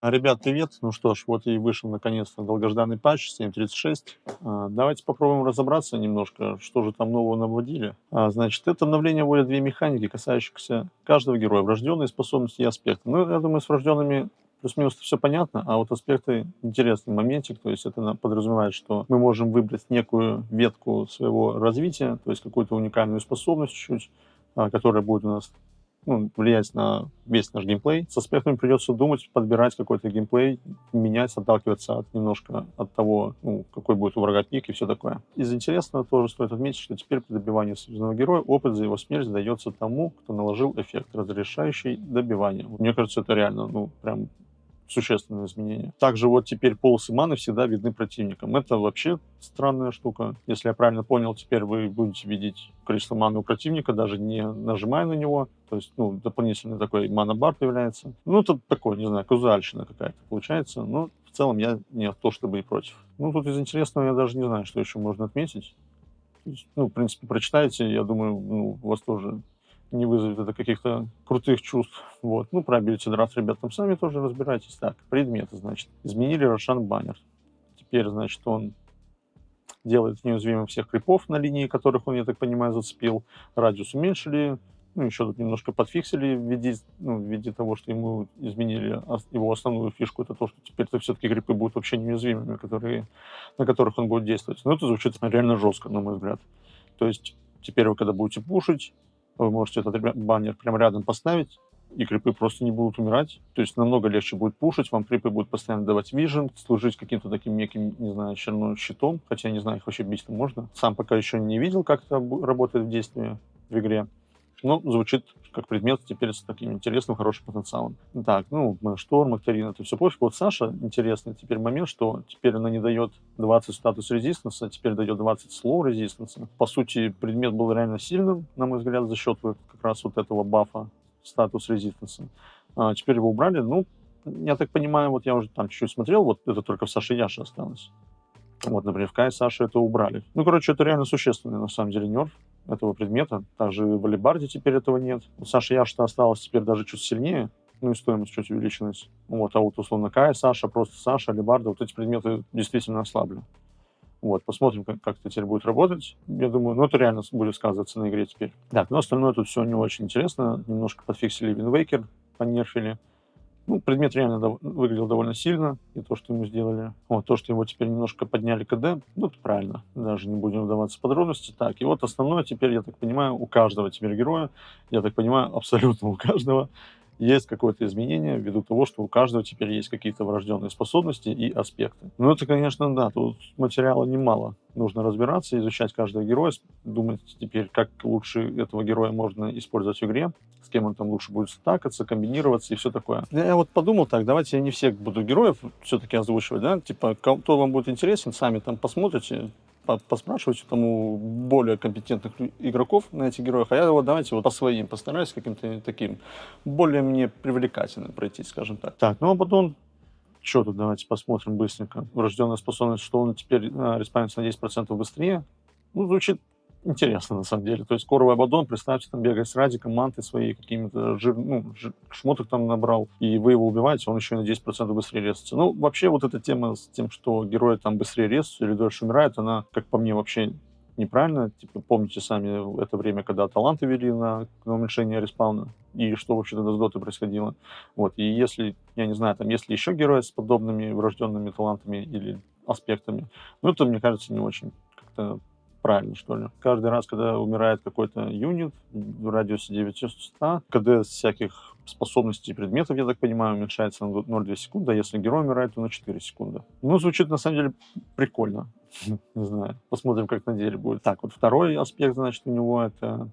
Ребят, привет! Ну что ж, вот и вышел наконец-то долгожданный патч 7.36. Давайте попробуем разобраться немножко, что же там нового наводили. Значит, это обновление вводит две механики, касающихся каждого героя: врожденные способности и аспекты. Ну, я думаю, с врожденными плюс-минус все понятно, а вот аспекты — интересный моментик. То есть это подразумевает, что мы можем выбрать некую ветку своего развития, то есть какую-то уникальную способность чуть-чуть, которая будет у нас влиять на весь наш геймплей. С аспектами придется думать, подбирать какой-то геймплей, менять, отталкиваться немножко от того, какой будет у врага пик и все такое. Из интересного тоже стоит отметить, что теперь при добивании союзного героя опыт за его смерть дается тому, кто наложил эффект, разрешающий добивание. Мне кажется, это реально, прям существенное изменение. Также вот теперь полосы маны всегда видны противникам. Это вообще странная штука. Если я правильно понял, теперь вы будете видеть количество маны у противника, даже не нажимая на него. То есть, дополнительный такой мана-бар появляется. Это такое, не знаю, казуальщина какая-то получается. Но в целом я не то чтобы и против. Тут из интересного я даже не знаю, что еще можно отметить. То есть, в принципе, прочитайте, я думаю, у вас тоже не вызовет это каких-то крутых чувств. Вот. Про Ability Draft, ребят, там сами тоже разбирайтесь. Так, предметы, значит. Изменили Рошан Баннер. Теперь, значит, он делает неуязвимым всех крипов на линии, которых он, я так понимаю, зацепил. Радиус уменьшили. Еще тут немножко подфиксили в виде того, что ему изменили его основную фишку. Это то, что теперь-то все-таки крипы будут вообще неуязвимыми, на которых он будет действовать. Это звучит реально жестко, на мой взгляд. То есть теперь вы, когда будете пушить, вы можете этот баннер прямо рядом поставить, и крипы просто не будут умирать. То есть намного легче будет пушить, вам крипы будут постоянно давать вижен, служить каким-то таким неким, не знаю, очередным щитом, хотя, не знаю, их вообще бить можно. Сам пока еще не видел, как это работает в действии в игре. Но звучит как предмет теперь с таким интересным, хорошим потенциалом. Так, Шторм, Акторин, это все пофиг. Вот Саша, интересный теперь момент, что теперь она не дает 20 статус резистанса, а теперь дает 20 слоу резистанса. По сути, предмет был реально сильным, на мой взгляд, за счет как раз вот этого бафа статус резистанса. Теперь его убрали. Я так понимаю, вот я уже там чуть-чуть смотрел, вот это только в Саше Яше осталось. Вот, например, в Кае Саше это убрали. Это реально существенный, на самом деле, нерв этого предмета. Также в Алибарде теперь этого нет. У Саши Яшта осталось теперь даже чуть сильнее, и стоимость чуть увеличилась. А вот условно Кая Саша, просто Саша, Алибарда, вот эти предметы действительно ослабли. Посмотрим, как это теперь будет работать. Я думаю, это реально будет сказываться на игре теперь. Так, остальное тут все не очень интересно. Немножко подфиксили Винвейкер, понерфили. Предмет реально выглядел довольно сильно, и то, что ему сделали. То, что его теперь немножко подняли КД, это правильно. Даже не будем вдаваться в подробности. Так, и вот основное теперь, я так понимаю, у каждого теперь героя, я так понимаю, абсолютно у каждого, есть какое-то изменение ввиду того, что у каждого теперь есть какие-то врожденные способности и аспекты. Это, конечно, да, тут материала немало. Нужно разбираться, изучать каждого героя, думать теперь, как лучше этого героя можно использовать в игре, с кем он там лучше будет стакаться, комбинироваться и все такое. Я вот подумал так, давайте я не всех буду героев все-таки озвучивать, да, кто вам будет интересен, сами там посмотрите, поспрашивать у более компетентных игроков на этих героях, а я давайте по своим постараюсь каким-то таким более мне привлекательным пройти, скажем так. Так, а потом что тут, давайте посмотрим быстренько. Врожденная способность, что он теперь респавнится на 10% быстрее. Звучит интересно, на самом деле. То есть коровый Абаддон, представьте, там бегает с радиком, манты свои, какими-то шмоток там набрал, и вы его убиваете, он еще и на 10% быстрее резается. Вообще вот эта тема с тем, что герои там быстрее резаются или дольше умирают, она, как по мне, вообще неправильно. Помните сами это время, когда таланты вели на уменьшение респауна, и что вообще тогда с дотой происходило. И если, я не знаю, там, если еще герои с подобными врожденными талантами или аспектами, это, мне кажется, не очень как-то правильно, что ли. Каждый раз, когда умирает какой-то юнит в радиусе 900, КД всяких способностей и предметов, я так понимаю, уменьшается на 0,2 секунды, а если герой умирает, то на 4 секунды. Звучит, на самом деле, прикольно. Не знаю. Посмотрим, как на деле будет. Так, второй аспект, значит, у него это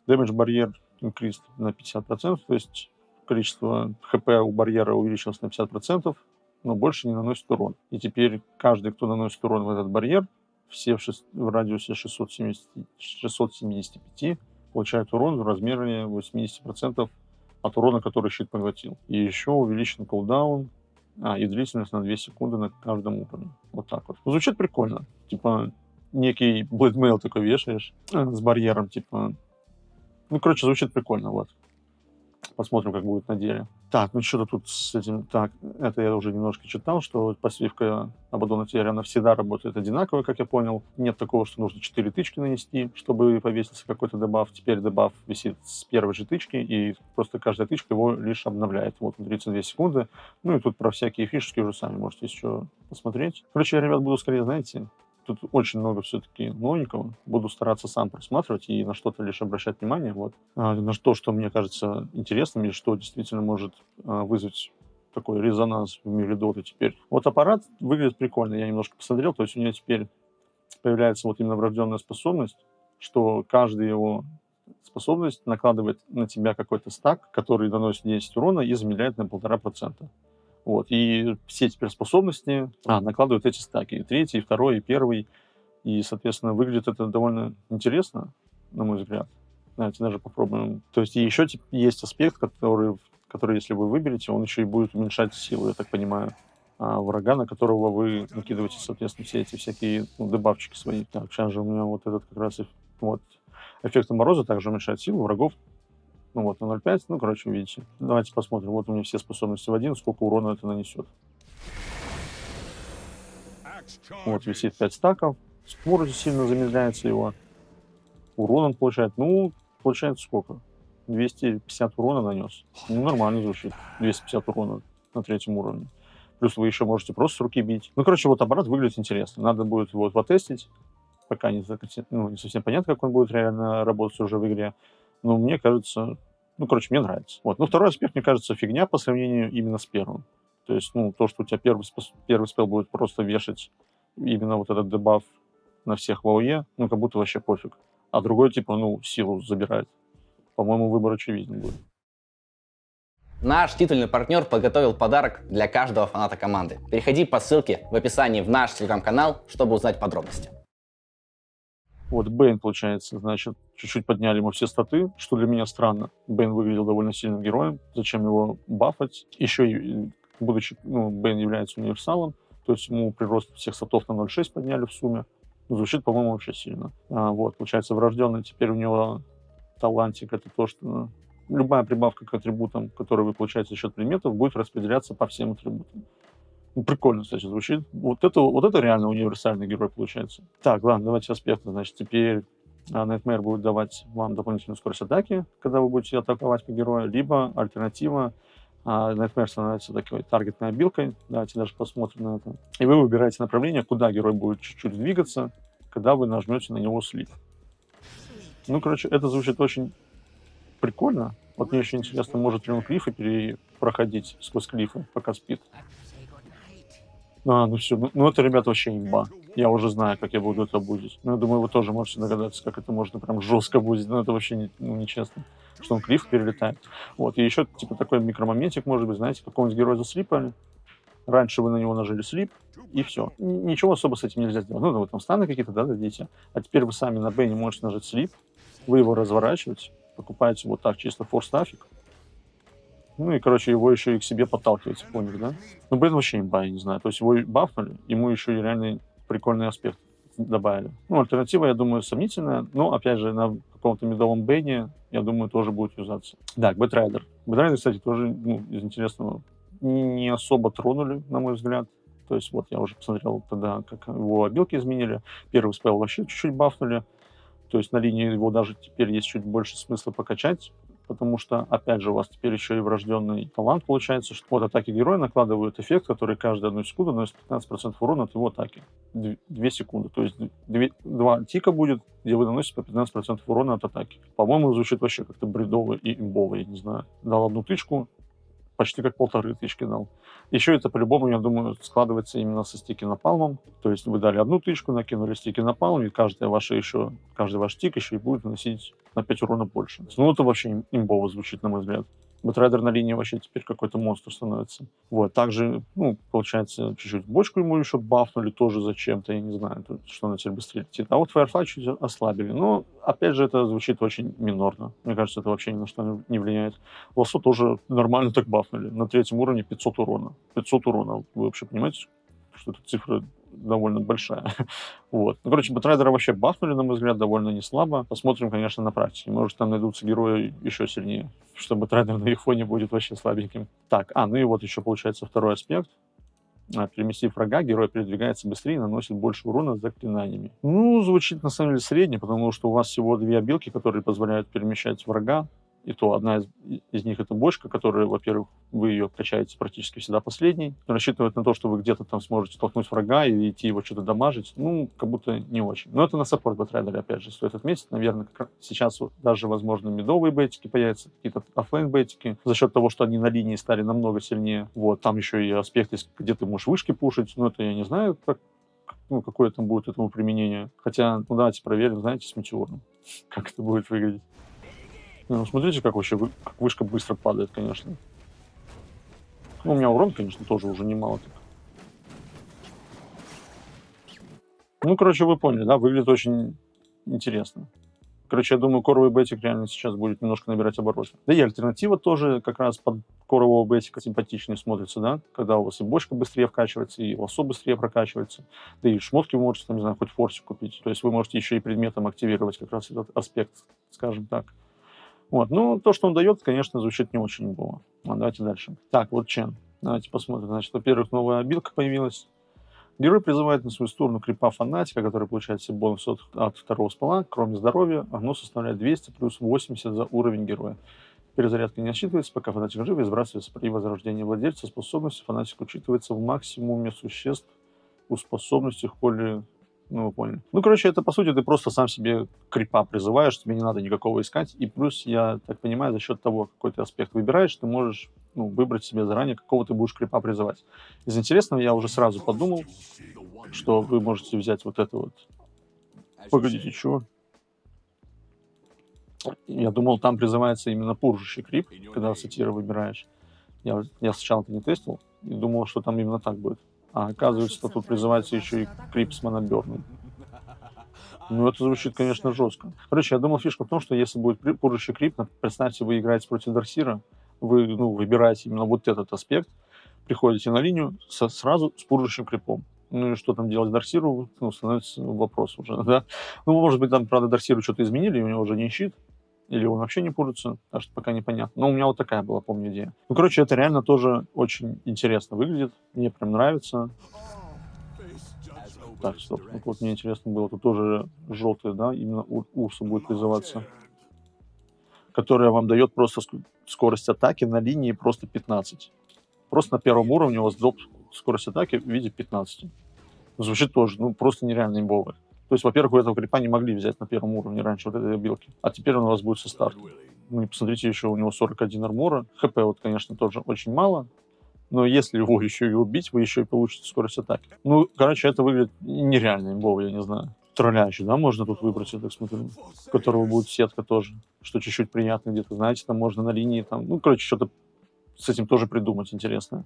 Damage Barrier Increased на 50%, то есть количество ХП у барьера увеличилось на 50%, но больше не наносит урон. И теперь каждый, кто наносит урон в этот барьер, все в радиусе 675 получают урон в размере 80% от урона, который щит поглотил. И еще увеличен кулдаун и длительность на 2 секунды на каждом уровне. Вот так вот. Звучит прикольно. Некий блэдмейл такой вешаешь с барьером, звучит прикольно, Посмотрим, как будет на деле. Так, ну что-то тут с этим... Так, это я уже немножко читал, что пассивка Абаддона Тириана всегда работает одинаково, как я понял. Нет такого, что нужно 4 тычки нанести, чтобы повесился какой-то дебаф. Теперь дебаф висит с первой же тычки, и просто каждая тычка его лишь обновляет. Вот, 32 секунды. Ну и тут про всякие фишечки уже сами можете еще посмотреть. Короче, я, ребят, буду скорее, знаете... Тут очень много все-таки новенького. Буду стараться сам просматривать и на что-то лишь обращать внимание. Вот. На то, что мне кажется интересным, или что действительно может вызвать такой резонанс в мире доты теперь. Вот аппарат выглядит прикольно. Я немножко посмотрел. То есть у него теперь появляется вот именно врожденная способность, что каждая его способность накладывает на тебя какой-то стак, который наносит 10 урона и замедляет на 1,5%. Вот, и все теперь способности накладывают эти стаки. И третий, и второй, и первый. И, соответственно, выглядит это довольно интересно, на мой взгляд. Давайте даже попробуем. То есть и еще есть аспект, который, если вы выберете, он еще и будет уменьшать силу, я так понимаю, врага, на которого вы накидываете, соответственно, все эти всякие дебафчики свои. Так, сейчас же у меня вот этот как раз вот эффект мороза также уменьшает силу врагов. Ну вот, на 0,5, ну, короче, видите. Давайте посмотрим. Вот у меня все способности в один, сколько урона это нанесет. Вот, висит 5 стаков. Скорость сильно замедляется его. Урон он получает, ну, получается сколько? 250 урона нанес. Ну, нормально звучит. 250 урона на 3-м уровне. Плюс вы еще можете просто с руки бить. Ну, короче, вот аппарат выглядит интересно. Надо будет вот потестить. Пока не совсем понятно, как он будет реально работать уже в игре. Но мне кажется... Ну, короче, мне нравится. Вот. Ну, второй аспект, мне кажется, фигня по сравнению именно с первым. То есть, ну, то, что у тебя первый спел будет просто вешать именно вот этот дебаф на всех в АОЕ, ну, как будто вообще пофиг. А другой, типа, ну, силу забирает. По-моему, выбор очевиден будет. Наш титульный партнер подготовил подарок для каждого фаната команды. Переходи по ссылке в описании в наш телеграм-канал, чтобы узнать подробности. Вот Бэйн, получается, значит, чуть-чуть подняли ему все статы, что для меня странно. Бэйн выглядел довольно сильным героем. Зачем его бафать? Еще и, будучи, ну, Бэйн является универсалом, то есть ему прирост всех статов на 0,6 подняли в сумме. Звучит, по-моему, вообще сильно. Вот, получается, врожденный теперь у него талантик, это то, что любая прибавка к атрибутам, которые вы получаете за счет предметов, будет распределяться по всем атрибутам. Ну, прикольно, кстати, звучит. Вот это реально универсальный герой получается. Так, ладно, давайте аспекты. Значит, теперь Nightmare будет давать вам дополнительную скорость атаки, когда вы будете атаковать по герою, либо альтернатива Nightmare становится такой таргетной обилкой. Давайте даже посмотрим на это. И вы выбираете направление, куда герой будет чуть-чуть двигаться, когда вы нажмете на него слив. Ну, короче, это звучит очень прикольно. Вот мне еще интересно, может ли он клифы проходить сквозь клифы, пока спит. Ну все, ну это, ребята, вообще имба. Я уже знаю, как я буду это будить. Ну, я думаю, вы тоже можете догадаться, как это можно прям жестко будить. Но это вообще нечестно, что он клиф перелетает. Вот, и еще, типа, такой микромоментик, может быть, знаете, какого-нибудь героя заслипали. Раньше вы на него нажали слип, и все. Ничего особо с этим нельзя сделать. Ну, вы там станы какие-то, да, дадите. А теперь вы сами на Бэне можете нажать слип, вы его разворачиваете, покупаете вот так чисто форстафик. Ну и, короче, его еще и к себе подталкиваете, поняли, да? Ну, Бэйн вообще имба, я не знаю. То есть его бафнули, ему еще и реально прикольный аспект добавили. Ну, альтернатива, я думаю, сомнительная, но, опять же, на каком-то медовом Бэйне, я думаю, тоже будет юзаться. Так, Бэтрайдер. Бэтрайдер, кстати, тоже, ну, из интересного, не особо тронули, на мой взгляд. То есть вот я уже посмотрел тогда, как его обилки изменили. Первый спел вообще чуть-чуть бафнули. То есть на линии его даже теперь есть чуть больше смысла покачать, потому что, опять же, у вас теперь еще и врожденный талант получается, что вот атаки героя накладывают эффект, который каждую 1 секунду наносит 15% урона от его атаки. 2 секунды. То есть 2 тика будет, где вы наносите по 15% урона от атаки. По-моему, звучит вообще как-то бредово и имбово, я не знаю. Дал 1 тычку, почти как 1,5 тычки дал. Еще это по-любому, я думаю, складывается именно со стики напалмом. То есть вы дали 1 тычку, накинули стики напалм, и каждый ваш тик еще и будет наносить на 5 урона больше. Ну, это вообще имбово звучит, на мой взгляд. Бэтрайдер на линии вообще теперь какой-то монстр становится. Вот, также, ну, получается, чуть-чуть бочку ему еще бафнули тоже зачем-то, я не знаю, что она теперь быстрее летит. А вот Firefly чуть ослабили. Но, опять же, это звучит очень минорно. Мне кажется, это вообще ни на что не влияет. Лосо тоже нормально так бафнули. На 3-м уровне 500 урона. 500 урона. Вы вообще понимаете, что эта цифра довольно большая. Вот. Ну, короче, Бэтрайдера вообще бафнули, на мой взгляд, довольно не слабо. Посмотрим, конечно, на практике. Может, там найдутся герои еще сильнее, что Бэтрайдер на их фоне будет вообще слабеньким. Так, ну и вот еще получается второй аспект. Переместив врага, герой передвигается быстрее и наносит больше урона заклинаниями. Ну, звучит на самом деле средне, потому что у вас всего две обилки, которые позволяют перемещать врага. И то одна из них это бочка, которая, во-первых, вы ее качаете практически всегда последней. Рассчитывает на то, что вы где-то там сможете толкнуть врага и идти его что-то дамажить. Ну, как будто не очень. Но это на саппорт Бэтрайдере, опять же, стоит отметить. Наверное, как сейчас вот даже, возможно, медовые бетики появятся, какие-то оффлейн бетики, за счет того, что они на линии стали намного сильнее. Вот, там еще и аспект есть, где ты можешь вышки пушить. Но это я не знаю, какое там будет этому применение. Хотя, ну давайте проверим, знаете, с метеором, как это будет выглядеть. Ну, смотрите, как вообще как вышка быстро падает, конечно. Ну, у меня урон, конечно, тоже уже немало. Ну, короче, вы поняли, да? Выглядит очень интересно. Короче, я думаю, коровый бетик реально сейчас будет немножко набирать обороты. Да и альтернатива тоже как раз под корового бетика симпатичнее смотрится, да? Когда у вас и бочка быстрее вкачивается, и лосо быстрее прокачивается. Да и шмотки вы можете, там, не знаю, хоть форсик купить. То есть вы можете еще и предметом активировать как раз этот аспект, скажем так. Вот. Ну, то, что он дает, конечно, звучит не очень неплохо. Давайте дальше. Так, вот Чен. Давайте посмотрим. Значит, во-первых, новая обилка появилась. Герой призывает на свою сторону крипа фанатика, который получает все бонусы от второго спала. Кроме здоровья, оно составляет 200 плюс 80 за уровень героя. Перезарядка не отсчитывается, пока фанатик жив, и сбрасывается при возрождении владельца. Способности фанатика учитывается в максимуме существ у способности холи. Ну, вы поняли. Ну, короче, это, по сути, ты просто сам себе крипа призываешь, тебе не надо никакого искать. И плюс, я так понимаю, за счет того, какой ты аспект выбираешь, ты можешь выбрать себе заранее, какого ты будешь крипа призывать. Из интересного я уже сразу подумал, что вы можете взять вот это вот. Погодите, чего? Я думал, там призывается именно пуржущий крип, когда сатира выбираешь. Я сначала это не тестил и думал, что там именно так будет. А оказывается, что тут призывается еще и крип с моноберном. Ну, это звучит, конечно, жестко. Короче, я думал, фишка в том, что если будет пуржущий крип, представьте, вы играете против Дарксира, вы выбираете именно вот этот аспект, приходите на линию сразу с пуржущим крипом. Ну и что там делать Дарксиру, становится вопрос уже, да? Ну, может быть, там, правда, Дарксиру что-то изменили, и у него уже не щит, или он вообще не пурится, так что пока непонятно. Но у меня вот такая была, помню, идея. Ну, короче, это реально тоже очень интересно выглядит, мне прям нравится. Так, стоп, вот мне интересно было, тут тоже желтый, да, именно Урса будет призываться, которая вам дает просто скорость атаки на линии просто 15. Просто на первом уровне у вас дроп скорость атаки в виде 15. Звучит тоже, просто нереально имбовый. То есть, во-первых, вы этого крипа не могли взять на первом уровне раньше, вот этой обилки. А теперь он у вас будет со старта. Ну и посмотрите, еще у него 41 армора. ХП вот, конечно, тоже очень мало. Но если его еще и убить, вы еще и получите скорость атаки. Ну, короче, это выглядит нереально имбово, я не знаю. Тролляющий, да, можно тут выбрать, я так смотрю. У которого будет сетка тоже, что чуть-чуть приятно где-то, знаете, там можно на линии, там, короче, что-то с этим тоже придумать интересное.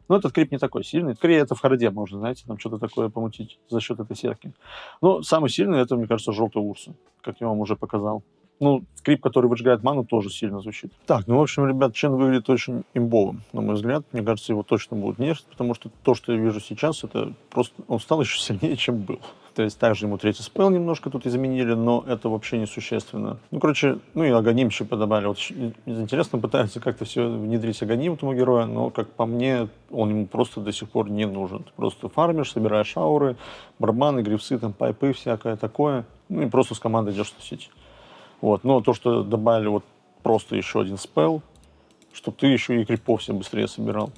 Но этот крип не такой сильный. Скорее, это в харде можно, знаете, там что-то такое помутить за счет этой сетки. Но самый сильный, это, мне кажется, желтый Урса, как я вам уже показал. Ну, скрип, который выжигает ману, тоже сильно звучит. Так, ну, в общем, ребят, Чен выглядит очень имбовым, на мой взгляд. Мне кажется, его точно будут нерфить, потому что то, что я вижу сейчас, это просто... Он стал еще сильнее, чем был. То есть, также ему третий спел немножко тут изменили, но это вообще несущественно. Ну, короче, ну и Аганим еще подобавили. Вот интересно, пытаются как-то все внедрить Аганим этому герою, но, как по мне, он ему просто до сих пор не нужен. Ты просто фармишь, собираешь ауры, барабаны, грифсы, там, пайпы, всякое такое. Ну и просто с командой идешь тусить. Вот, но то, что добавили вот просто еще один спел, чтобы ты еще и крипов все быстрее собирал.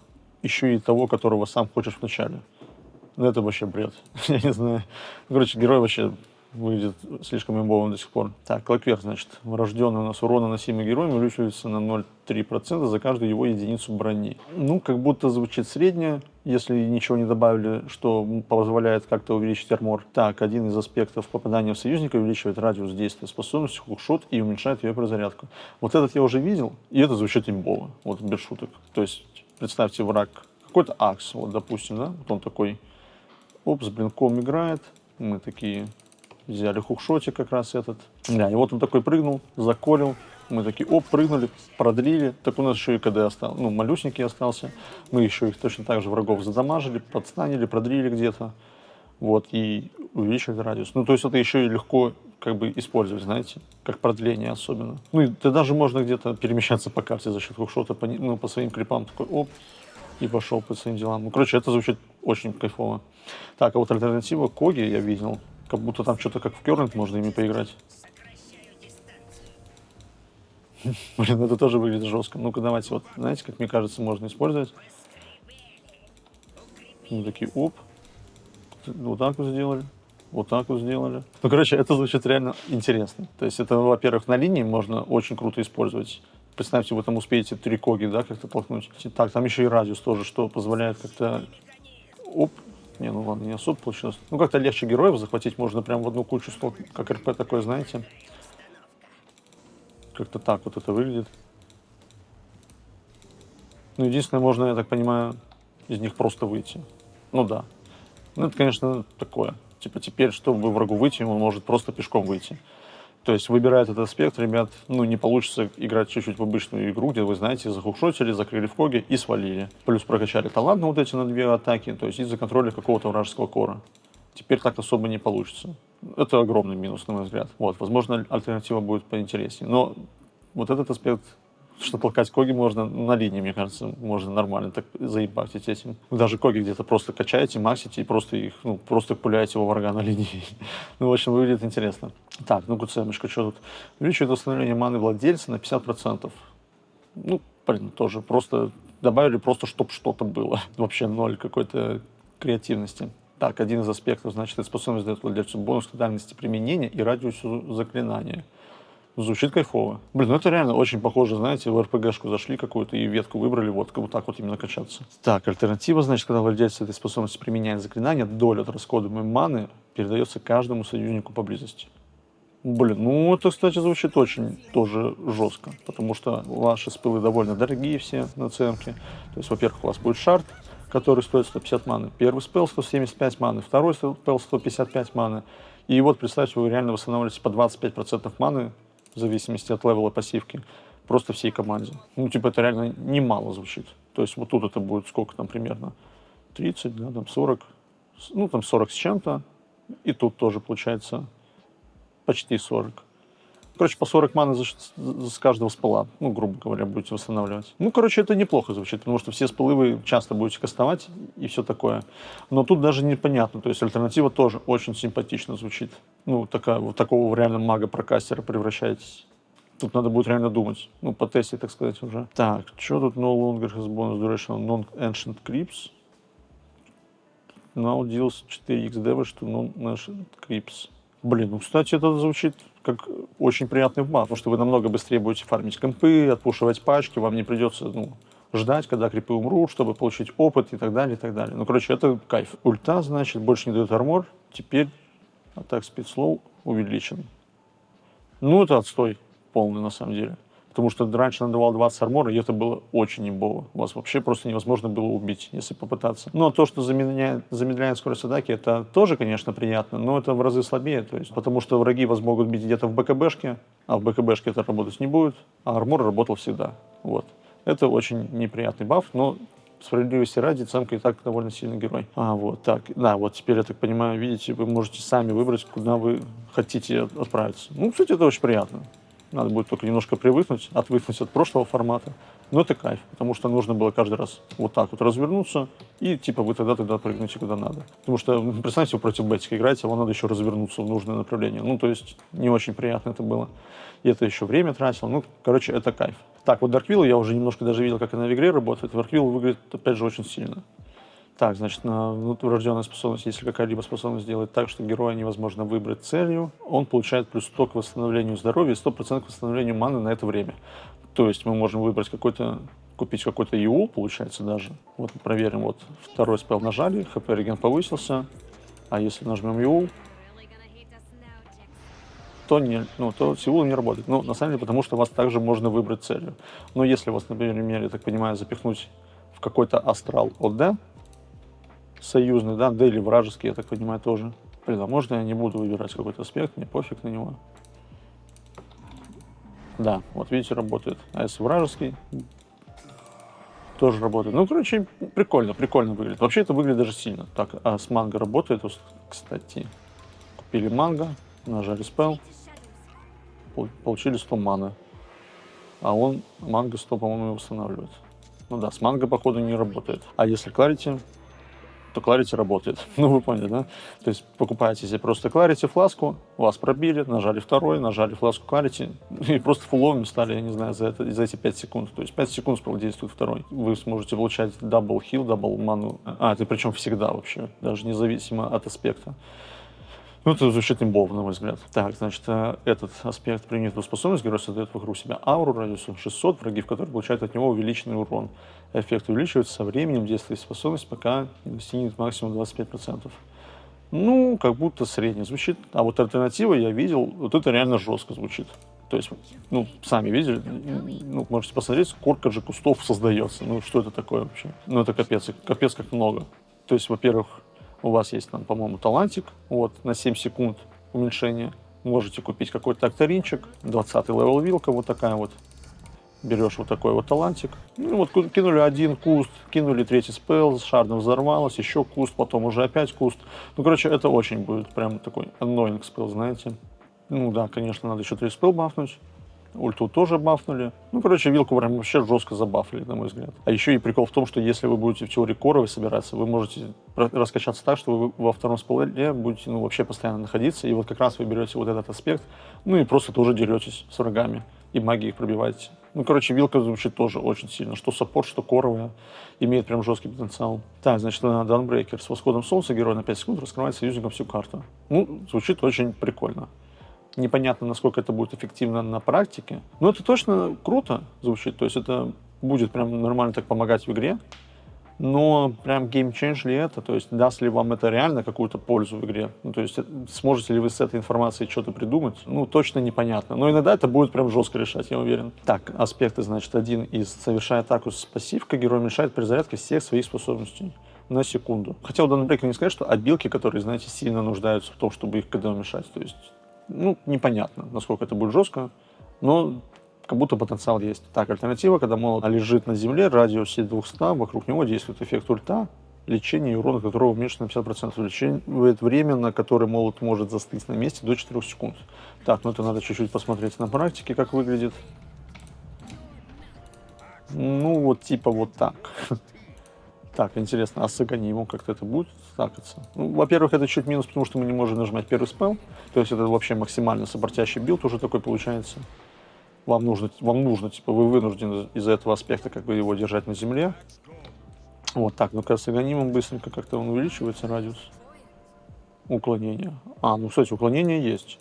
Еще и того, которого сам хочешь вначале. Ну, это вообще бред. Я не знаю. Короче, герой вообще выглядит слишком имбовым до сих пор. Так, Клокверк, значит, врожденный у нас урон, наносимый героем, увеличивается на 0,3% за каждую его единицу брони. Ну, как будто звучит среднее, если ничего не добавили, что позволяет как-то увеличить армор. Так, один из аспектов попадания в союзника увеличивает радиус действия способности, хукшот и уменьшает ее перезарядку. Вот этот я уже видел, и это звучит имбово, вот без шуток. То есть, представьте, враг, какой-то Акс, вот, допустим, да, вот он такой, оп, с блинком играет, мы такие... Взяли хукшотик как раз этот. Да, и вот он такой прыгнул, заколил. Мы такие, оп, прыгнули, продлили. Так у нас еще и КД остался, ну, малюсники остался. Мы еще их точно так же врагов задамажили, подстанили, продлили где-то. вот, и увеличивать радиус. Ну, то есть это еще и легко как бы использовать, знаете, как продление особенно. Ну, и ты даже можно где-то перемещаться по карте за счет хукшота, ну, по своим крипам такой, оп, и пошел по своим делам. Ну, короче, это звучит очень кайфово. Так, а вот альтернатива Коги я видел, как будто там что-то как в Current можно ими поиграть. Блин, это тоже выглядит жестко. Ну-ка, давайте, вот, знаете, как мне кажется, можно использовать. Мы такие, оп, вот так вот сделали, вот так вот сделали. Ну, короче, это звучит реально интересно. То есть это, во-первых, на линии можно очень круто использовать. Представьте, вы там успеете 3 коги, да, как-то толкнуть. Так, там еще и радиус тоже, что позволяет как-то, оп, не, ну ладно, не особо получилось. Ну, как-то легче героев захватить можно прям в одну кучу, как РП такое, знаете. Как-то так вот это выглядит. Ну, единственное, можно, я так понимаю, из них просто выйти. Ну да. Ну, это, конечно, такое. Типа теперь, чтобы врагу выйти, он может просто пешком выйти. То есть, выбирая этот аспект, ребят, ну, не получится играть чуть-чуть в обычную игру, где вы, знаете, захукшотили, закрыли в коге и свалили. Плюс прокачали таланты вот эти на 2 атаки, то есть из-за контроля какого-то вражеского кора. Теперь так особо не получится. Это огромный минус, на мой взгляд. Вот, возможно, альтернатива будет поинтереснее. Но вот этот аспект, что толкать коги можно на линии, мне кажется, можно нормально так заебатить этим. Вы даже коги где-то просто качаете, максите и просто их, ну, просто пуляете во врага на линии. Ну, в общем, выглядит интересно. Так, ну, куцемочка, что тут? Увеличивает восстановление маны владельца на 50%. Ну, блин, тоже просто добавили просто, чтобы что-то было. Вообще ноль какой-то креативности. Так, один из аспектов, значит, эта способность дает владельцу бонус к дальности применения и радиусу заклинания. Звучит кайфово. Блин, ну это реально очень похоже, знаете, в РПГшку зашли какую-то и ветку выбрали, вот так вот именно качаться. Так, альтернатива, значит, когда владелец этой способности применяет заклинание, доля от расходуемой маны передается каждому союзнику поблизости. Блин, ну это, кстати, звучит очень тоже жестко, потому что ваши спылы довольно дорогие все наценки. То есть, во-первых, у вас будет шард, который стоит 150 маны. Первый спел 175 маны, второй спел 155 маны. И вот, представьте, вы реально восстанавливаете по 25% маны в зависимости от левела пассивки, просто всей команде. Ну, типа, это реально немало звучит. То есть вот тут это будет сколько там примерно? 30, да, там 40, ну, там 40 с чем-то. И тут тоже получается почти 40. Короче, по 40 маны с каждого спала, ну, грубо говоря, будете восстанавливать. Ну, короче, это неплохо звучит, потому что все спылы вы часто будете кастовать и все такое. Но тут даже непонятно, то есть альтернатива тоже очень симпатично звучит. Ну, вот такого реально мага-прокастера превращаетесь. Тут надо будет реально думать, ну, по тесте, так сказать, уже. Так, что тут no longer has bonus duration non-ancient creeps. Now deals 4x damage to non-ancient creeps. Блин, ну, кстати, это звучит как очень приятный баф, потому что вы намного быстрее будете фармить кемпы, отпушивать пачки, вам не придется, ну, ждать, когда крипы умрут, чтобы получить опыт и так далее, и так далее. Ну, короче, это кайф. Ульта, значит, больше не дает армор, теперь атак спид слоу увеличен. Ну, это отстой полный, на самом деле. Потому что раньше он давал 20 армора, и это было очень имбово. Вас вообще просто невозможно было убить, если попытаться. Но то, что замедляет скорость атаки, это тоже, конечно, приятно, но это в разы слабее. То есть, потому что враги вас могут бить где-то в БКБшке, а в БКБшке это работать не будет, а армор работал всегда. Вот. Это очень неприятный баф, но справедливости ради, Цемка и так довольно сильный герой. Вот так. Да, вот теперь, я так понимаю, видите, вы можете сами выбрать, куда вы хотите отправиться. Ну, кстати, это очень приятно. Надо будет только немножко отвыкнуть от прошлого формата. Но это кайф, потому что нужно было каждый раз вот так вот развернуться, и типа вы тогда прыгнете куда надо. Потому что, представьте, вы против Бетика играете, а вам надо еще развернуться в нужное направление. Ну, то есть, не очень приятно это было. И это еще время тратил. Ну, короче, это кайф. Так, вот Darkwill я уже немножко даже видел, как она в игре работает. Darkwill выглядит, опять же, очень сильно. Так, значит, на врожденной способности, если какая-либо способность делает так, что героя невозможно выбрать целью, он получает плюс 100 к восстановлению здоровья и 100% к восстановлению маны на это время. То есть мы можем выбрать купить какой-то EUL, получается даже. Вот мы проверим, вот второй спел нажали, хп реген повысился, а если нажмем EUL, то с EUL не работает. Ну, на самом деле, потому что вас также можно выбрать целью. Но если вас, например, я так понимаю, запихнуть в какой-то астрал ОД, союзный, да или вражеский, я так понимаю, тоже. Блин, а можно я не буду выбирать какой-то аспект, мне пофиг на него. Да, вот видите, работает. А если вражеский, тоже работает. Ну, короче, прикольно выглядит. Вообще это выглядит даже сильно. Так, а с манго работает, кстати. Купили манго, нажали спел, получили 100 маны. А он манго 100, по-моему, восстанавливает. Ну да, с манго, походу, не работает. А если Clarity, то Clarity работает. Ну, вы поняли, да? То есть покупаете себе просто Clarity фласку, вас пробили, нажали второй, нажали фласку Clarity, и просто фуловыми стали, я не знаю, за эти 5 секунд. То есть 5 секунд действует второй. Вы сможете получать дабл хил, дабл ману. Это причем всегда вообще, даже независимо от аспекта. Ну, это звучит имбово, на мой взгляд. Так, значит, этот аспект применит способность, герой создает вокруг себя ауру радиусом 600, враги в которой получают от него увеличенный урон. Эффект увеличивается со временем действия способности, пока не достигнет максимум 25%. Ну, как будто средне звучит. А вот альтернатива я видел, вот это реально жестко звучит. То есть, ну, сами видели, ну, можете посмотреть, сколько же кустов создается. Ну, что это такое вообще? Ну, это капец как много. То есть, во-первых, у вас есть там, по-моему, талантик, вот, на 7 секунд уменьшение. Можете купить какой-то акторинчик, 20-й левел вилка, вот такая вот. Берешь вот такой вот талантик. Ну, вот кинули один куст, кинули третий спел, с шардом взорвалось, еще куст, потом уже опять куст. Ну, короче, это очень будет прям такой annoying спел, знаете. Ну да, конечно, надо еще 3 спел бафнуть. Ульту тоже бафнули. Ну, короче, вилку прям вообще жестко забафли, на мой взгляд. А еще и прикол в том, что если вы будете в теории коровой собираться, вы можете раскачаться так, что вы во втором спеле будете, ну, вообще постоянно находиться. И вот как раз вы берете вот этот аспект, ну, и просто тоже деретесь с врагами. И магией их пробиваете. Ну, короче, вилка звучит тоже очень сильно. Что саппорт, что коровая. Имеет прям жесткий потенциал. Так, значит, Dawnbreaker. С восходом солнца герой на 5 секунд раскрывает союзникам всю карту. Ну, звучит очень прикольно. Непонятно, насколько это будет эффективно на практике. Но это точно круто звучит. То есть это будет прям нормально так помогать в игре. Но прям геймчейндж ли это? То есть даст ли вам это реально какую-то пользу в игре? Ну, то есть сможете ли вы с этой информацией что-то придумать? Ну, точно непонятно. Но иногда это будет прям жестко решать, я уверен. Так, аспекты, значит, один из. Совершая атаку с пассивкой, герой уменьшает перезарядкой всех своих способностей на секунду. Хотя у Dawnbreaker не сказать, что обилки, которые, знаете, сильно нуждаются в том, чтобы их когда уменьшать. То есть, ну, непонятно, насколько это будет жестко, но как будто потенциал есть. Так, альтернатива, когда молот лежит на земле, радиусе 200, вокруг него действует эффект ульта, лечение и урон которого уменьшено на 50%. Лечение время, на которое молот может застыть на месте, до 4 секунд. Так, ну это надо чуть-чуть посмотреть на практике, как выглядит. Ну, вот типа вот так. Так, интересно, а с Аганимом как-то это будет стакаться? Ну, во-первых, это чуть минус, потому что мы не можем нажимать первый спел. То есть это вообще максимально сопортящий билд уже такой получается. Вам нужно, типа, вы вынуждены из-за этого аспекта как бы его держать на земле. Вот так, ну-ка с Аганимом быстренько как-то он увеличивается, радиус. Уклонение. Ну, кстати, уклонение есть.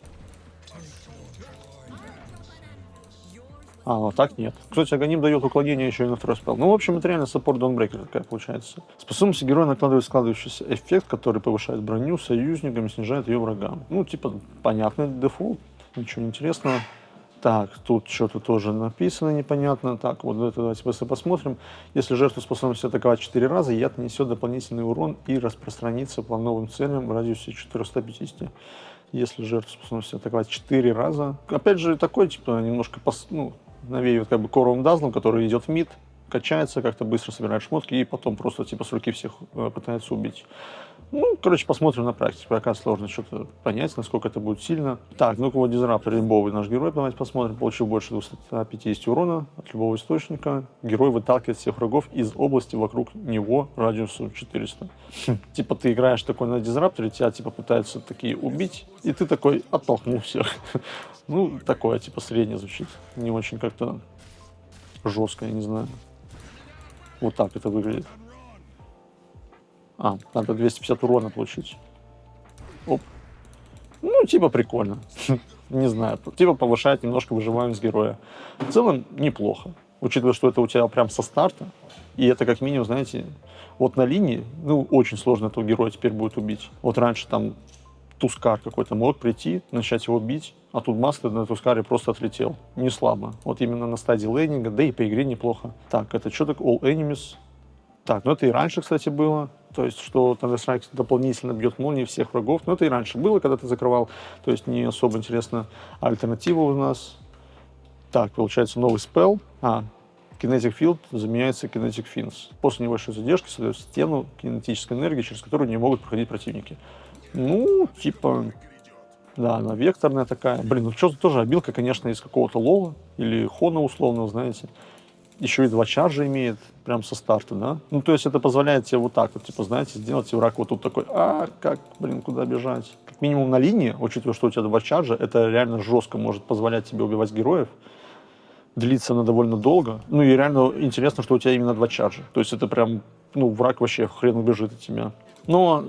Вот так нет. Кстати, Аганим дает уклонение еще и на второй спел. Ну, в общем, это реально саппорт Dawnbreaker такая получается. Способности героя накладывает складывающийся эффект, который повышает броню союзникам и снижает ее врагам. Ну, типа, понятный дефолт, ничего интересного. Так, тут что-то тоже написано непонятно. Так, вот это давайте быстро посмотрим. Если жертва способности атаковать 4 раза, яд нанесет дополнительный урон и распространится по новым целям в радиусе 450. Если жертва способности атаковать 4 раза. Опять же, такой, типа, немножко, навеивает как бы коровым дазлом, который идет в мид, качается, как-то быстро собирает шмотки и потом просто, типа, с руки всех пытается убить. Ну, короче, посмотрим на практике. Пока сложно что-то понять, насколько это будет сильно. Так, ну-ка вот Дизраптор, имбовый наш герой, давайте посмотрим. Получил больше 250 урона от любого источника. Герой выталкивает всех врагов из области вокруг него радиусу 400. Типа ты играешь такой на Дизрапторе, тебя типа пытаются такие убить, и ты такой оттолкнул всех. Ну, такое, типа, среднее звучит. Не очень как-то жестко, я не знаю. Вот так это выглядит. Надо 250 урона получить. Оп. Ну, типа, прикольно. Не знаю. Типа, повышает немножко выживаемость героя. В целом, неплохо. Учитывая, что это у тебя прям со старта. И это как минимум, знаете, вот на линии, ну, очень сложно этого героя теперь будет убить. Вот раньше там Тускар какой-то мог прийти, начать его бить, а тут Маслер на Тускаре просто отлетел. Не слабо. Вот именно на стадии лейнинга, да и по игре неплохо. Так, это что такое? All Enemies. Так, ну это и раньше, кстати, было. То есть, что Thunderstrike дополнительно бьет молнии всех врагов. Но это и раньше было, когда ты закрывал. То есть, не особо интересно. Альтернатива у нас. Так, получается, новый спел. Kinetic Field заменяется Kinetic Fins. После небольшой задержки создает стену кинетической энергии, через которую не могут проходить противники. Ну, типа, да, она векторная такая. Блин, ну что-то тоже обилка, конечно, из какого-то лола или хона условного, знаете. Еще и 2 чаржа имеет, прям со старта, да? Ну, то есть это позволяет тебе вот так вот, типа, знаете, сделать, и враг вот тут такой, как, блин, куда бежать? Как минимум на линии, учитывая, что у тебя 2 чаржа, это реально жестко может позволять тебе убивать героев. Длится она довольно долго. Ну, и реально интересно, что у тебя именно 2 чаржа. То есть это прям, ну, враг вообще хрен убежит от тебя. Но,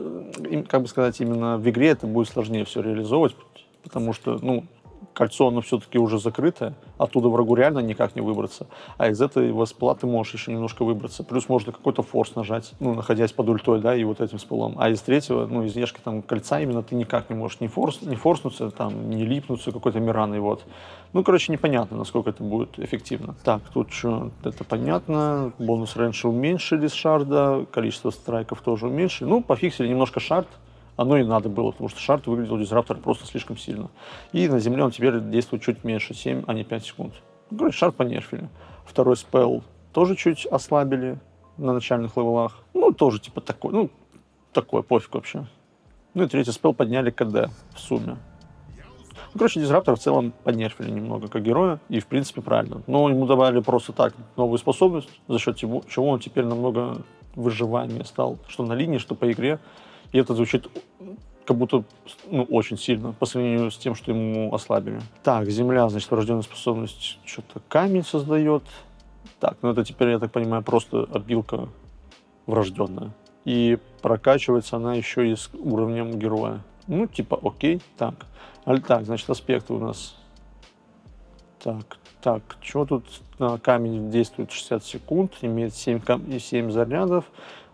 как бы сказать, именно в игре это будет сложнее все реализовывать, потому что, ну, кольцо, оно все-таки уже закрытое, оттуда врагу реально никак не выбраться, а из этой воспла ты можешь еще немножко выбраться. Плюс можно какой-то форс нажать, ну, находясь под ультой, да, и вот этим спылом. А из третьего, ну, из ешки там кольца именно ты никак не можешь не форснуться, там, не липнуться какой-то мираной, вот. Ну, короче, непонятно, насколько это будет эффективно. Так, тут что, это понятно, бонус раньше уменьшили с шарда, количество страйков тоже уменьшили, ну, пофиксили немножко шард. Оно и надо было, потому что шард выглядел дизраптор просто слишком сильно. И на земле он теперь действует чуть меньше, 7, а не 5 секунд. Ну, короче, шард понерфили. Второй спелл тоже чуть ослабили на начальных левелах. Ну, тоже типа такой, ну, такой, пофиг вообще. Ну и третий спелл подняли КД в сумме. Ну, короче, дизраптор в целом поднерфили немного как героя, и в принципе правильно. Но ему добавили просто так новую способность, за счет чего он теперь намного выживаемее стал, что на линии, что по игре. И это звучит как будто, ну, очень сильно по сравнению с тем, что ему ослабили. Так, земля, значит, врожденная способность что-то камень создает. Так, ну это теперь, я так понимаю, просто обилка врожденная. И прокачивается она еще и с уровнем героя. Ну, типа, окей, так. Так, значит, аспекты у нас. Так, что тут? Камень действует 60 секунд, имеет 7 зарядов.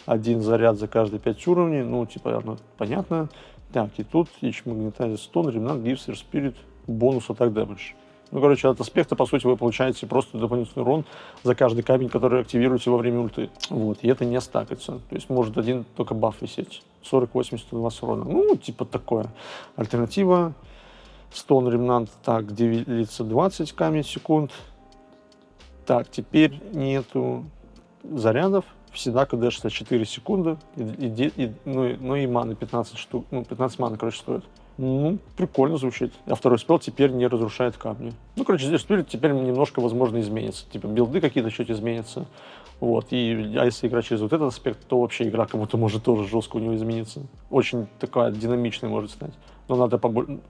1 заряд за каждые 5 уровней, ну, типа, оно понятно. Так, и тут Each Magnetizer Stone, Remnant gives your Spirit бонус Attack Damage. Ну, короче, от аспекта, по сути, вы получаете просто дополнительный урон за каждый камень, который активируете во время ульты. Вот, и это не стакается. То есть может один только баф висеть. 40-80-120 урона. Ну, типа такое. Альтернатива. Stone Remnant, так, делится 20 камень в секунд. Так, теперь нету зарядов. Всегда КД 64 секунды, ну и маны 15 штук, ну 15 маны, короче, стоит. Ну, прикольно звучит. А второй спел теперь не разрушает камни. Ну, короче, здесь теперь немножко, возможно, изменится. Типа билды какие-то чуть изменятся. Вот, а если играть через вот этот аспект, то вообще игра как будто может тоже жестко у него измениться. Очень такая динамичная может стать. Но надо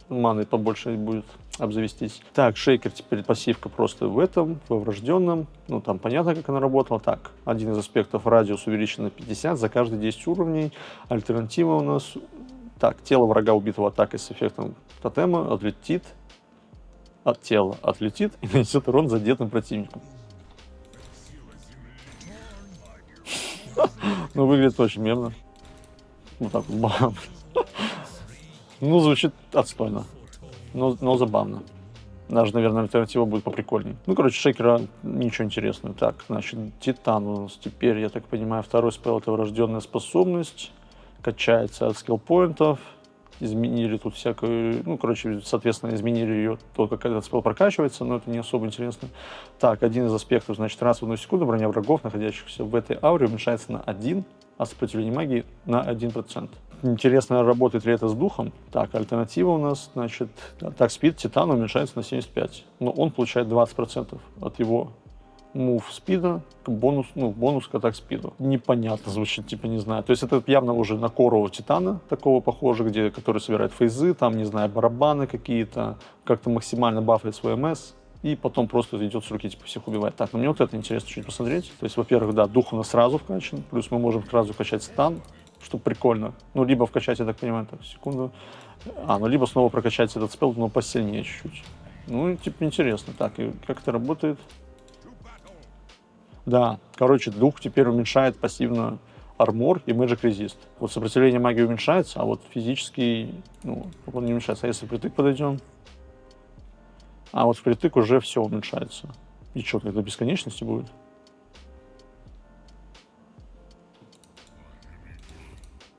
маны побольше будет обзавестись. Так, шейкер теперь пассивка просто в этом, во врожденном. Ну, там понятно, как она работала. Так, один из аспектов радиус увеличен на 50 за каждые 10 уровней. Альтернатива у нас... Так, тело врага, убитого атакой с эффектом тотема, отлетит от тела, отлетит и нанесет урон задетым противником. Ну, выглядит очень мемно. Вот так вот, бам. Ну, звучит отстойно, но забавно. Даже, наверное, альтернатива будет поприкольней. Ну, короче, шейкера ничего интересного. Так, значит, Титан у нас теперь, я так понимаю, второй спел — это врожденная способность. Качается от скиллпоинтов. Изменили тут всякую... Ну, короче, соответственно, изменили ее только когда этот спел прокачивается, но это не особо интересно. Так, один из аспектов, значит, раз в 1 секунду броня врагов, находящихся в этой ауре, уменьшается на 1, а сопротивление магии на 1%. Интересно, работает ли это с духом. Так, альтернатива у нас, значит, так, спид Титана уменьшается на 75, но он получает 20% от его мув спида к бонус к атак спиду. Непонятно звучит, типа, не знаю. То есть это явно уже на корового Титана, такого похоже, который собирает фейзы, там, не знаю, барабаны какие-то, как-то максимально бафает свой МС, и потом просто идет с руки, типа, всех убивает. Так, ну мне вот это интересно чуть посмотреть. То есть, во-первых, да, дух у нас сразу вкачан, плюс мы можем сразу качать стан, что прикольно. Ну, либо вкачать, я так понимаю, так, секунду. Ну, либо снова прокачать этот спел, но посильнее чуть-чуть. Ну, типа, интересно. Так, и как это работает? Да, короче, дух теперь уменьшает пассивно армор и Magic Resist. Вот сопротивление магии уменьшается, а вот физический, ну, он не уменьшается. А если впритык подойдем? А вот впритык уже все уменьшается. И что, это бесконечности будет?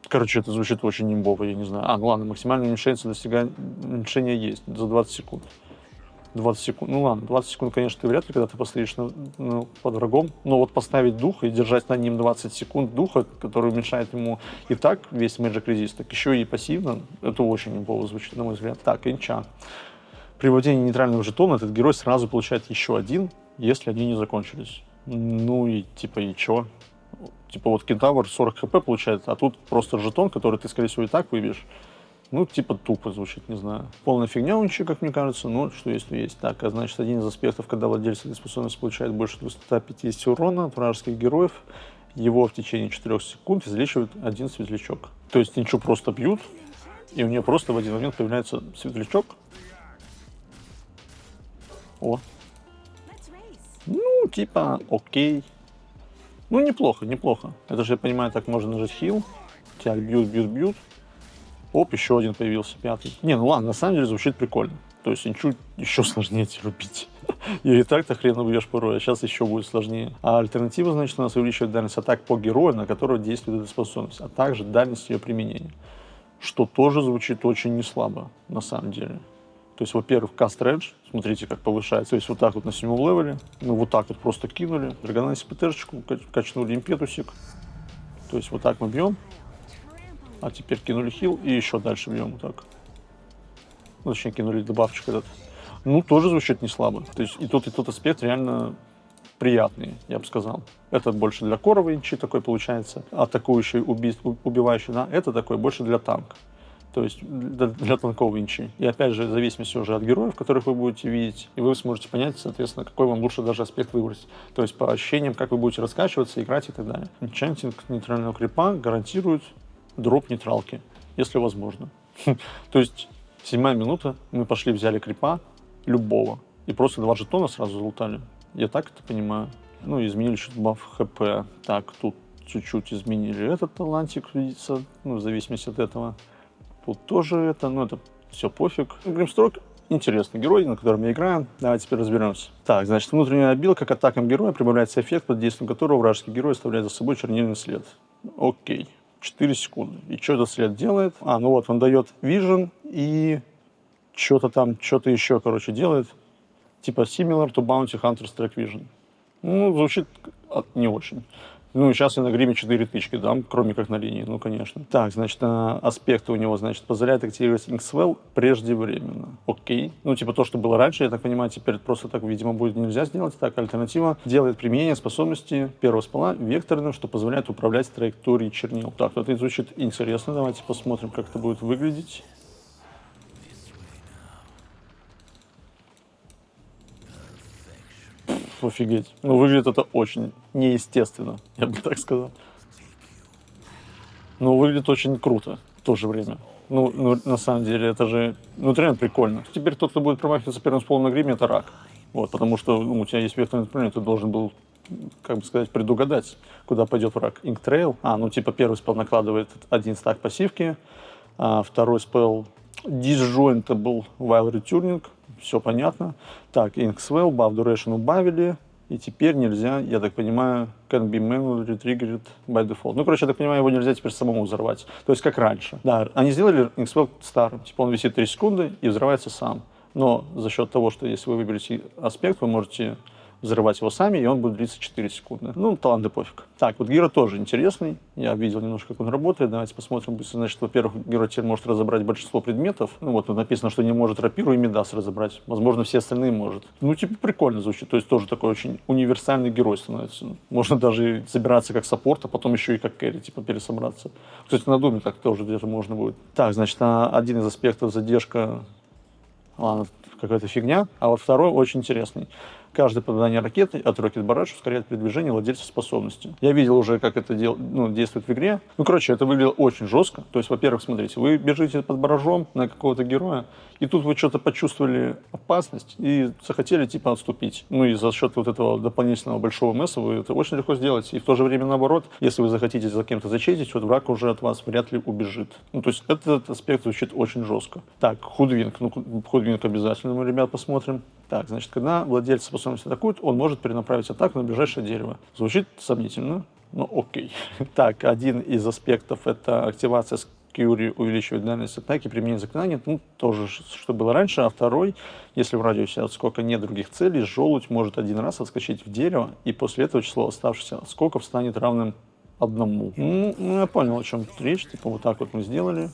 Короче, это звучит очень имбово, я не знаю. Ну ладно, максимальное уменьшение есть за 20 секунд. 20 секунд. Ну ладно, 20 секунд, конечно, ты вряд ли, когда ты постоишь под врагом. Но вот поставить дух и держать над ним 20 секунд духа, который уменьшает ему и так весь Magic Resist, так еще и пассивно, это очень неплохо звучит, на мой взгляд. Так, инча. При владении нейтрального жетона этот герой сразу получает еще один, если они не закончились. Ну и типа и чё? Типа вот кентавр 40 хп получает, а тут просто жетон, который ты, скорее всего, и так выбьешь. Ну, типа тупо звучит, не знаю. Полная фигня у ничего, как мне кажется, но что есть, то есть. Так, а значит, один из аспектов, когда владелец этой способности получает больше 250 урона от вражеских героев, его в течение 4 секунд излечивает один светлячок. То есть ничего просто бьют, и у нее просто в один момент появляется светлячок. О. Ну, типа, окей. Ну, неплохо, неплохо. Это же, я понимаю, так можно нажать хил. Тебя бьют. Оп, еще один появился, 5-й. Не, ну ладно, на самом деле звучит прикольно. То есть ничуть еще сложнее тебя рубить. И так-то хрен убьешь порой, а сейчас еще будет сложнее. А альтернатива, значит, у нас увеличивает дальность атак по герою, на которого действует эта способность, а также дальность ее применения. Что тоже звучит очень неслабо, на самом деле. То есть, во-первых, каст рейндж, смотрите, как повышается. То есть вот так вот на 7 левеле, мы вот так вот просто кинули, драгонаси ПТшечку, качнули импетусик. То есть вот так мы бьем, а теперь кинули хил и еще дальше бьем вот так. Ну, точнее, кинули добавчик этот. Ну, тоже звучит не слабо. То есть и тот аспект реально приятный, я бы сказал. Это больше для коровой инчи такой получается, атакующий, убивающий, да, это такой больше для танка. То есть для танкового инчи. И опять же, в зависимости уже от героев, которых вы будете видеть, и вы сможете понять, соответственно, какой вам лучше даже аспект выбрать. То есть по ощущениям, как вы будете раскачиваться, играть и так далее. Энчантинг нейтрального крипа гарантирует дроп нейтралки, если возможно. То есть 7-я минута, мы пошли, взяли крипа любого, и просто 2 жетона сразу залутали. Я так это понимаю. Ну, изменили чуть баф хп. Так, тут чуть-чуть изменили этот талантик, видится, ну, в зависимости от этого. Тут тоже это, ну, это все пофиг. Гримстрок интересный герой, на котором я играю. Давайте теперь разберемся. Так, значит, внутренняя обилка к атакам героя прибавляется эффект, под действием которого вражеский герой оставляет за собой чернильный след. Окей. 4 секунды. И что этот след делает? А, ну вот, он дает vision и что-то там, что-то еще, короче, делает. Типа similar to Bounty Hunter's Track Vision. Ну, звучит не очень. Ну, и сейчас я на гриме 4 тычки дам, кроме как на линии, ну, конечно. Так, значит, аспекты у него, значит, позволяет активировать Inkswell преждевременно. Окей. Ну, типа то, что было раньше, я так понимаю, теперь просто так, видимо, будет нельзя сделать. Так, альтернатива делает применение способности первого спала векторным, что позволяет управлять траекторией чернил. Так, это звучит интересно. Давайте посмотрим, как это будет выглядеть. Офигеть. Ну, выглядит это очень неестественно, я бы так сказал. Но выглядит очень круто в то же время. Ну, на самом деле, это же, ну, это реально прикольно. Теперь тот, кто будет промахиваться первым спалом на гриме, это рак. Вот, потому что у тебя есть векторное направление, ты должен был, как бы сказать, предугадать, куда пойдет враг. Инктрейл. Ну, типа, первый спел накладывает 1 стак пассивки, а второй спел Disjointable While Returning. Все понятно. Так, Inkswell, Buff Duration убавили. И теперь нельзя, я так понимаю, can be manually triggered by default. Ну, короче, я так понимаю, его нельзя теперь самому взорвать. То есть, как раньше. Да, они сделали Inkswell старым. Типа, он висит 3 секунды и взрывается сам. Но за счет того, что если вы выберете аспект, вы можете взрывать его сами, и он будет длиться 4 секунды. Ну, таланты пофиг. Так, вот герой тоже интересный. Я видел немножко, как он работает. Давайте посмотрим быстро. Значит, во-первых, герой теперь может разобрать большинство предметов. Ну, вот тут написано, что не может рапиру и Мидас разобрать. Возможно, все остальные может. Ну, типа, прикольно звучит. То есть, тоже такой очень универсальный герой становится. Можно даже собираться как саппорт, а потом еще и как кэрри, типа, пересобраться. Кстати, на Думе так тоже где-то можно будет. Так, значит, один из аспектов задержка... Ладно, какая-то фигня. А вот второй очень интересный. Каждое попадание ракеты от Rocket Barrage ускоряет передвижение владельца способности. Я видел уже, как это действует в игре. Ну, короче, это выглядело очень жестко. То есть, во-первых, смотрите, вы бежите под баражом на какого-то героя, и тут вы что-то почувствовали опасность и захотели, типа, отступить. Ну, и за счет вот этого дополнительного большого месса вы это очень легко сделаете. И в то же время, наоборот, если вы захотите за кем-то зачетить, вот враг уже от вас вряд ли убежит. Ну, то есть, этот аспект звучит очень жестко. Так, худвинг. Ну, худвинг обязательно мы, ребят, посмотрим. Так, значит, когда владелец способности атакует, он может перенаправить атаку на ближайшее дерево. Звучит сомнительно, но окей. Так, один из аспектов — это активация Кьюри увеличивает дальность атаки, применение заклинания, ну, тоже, что было раньше. А второй, если в радиусе отскока нет других целей, желудь может один раз отскочить в дерево, и после этого число оставшихся отскоков станет равным 1. Ну, я понял, о чем тут речь. Типа вот так вот мы сделали.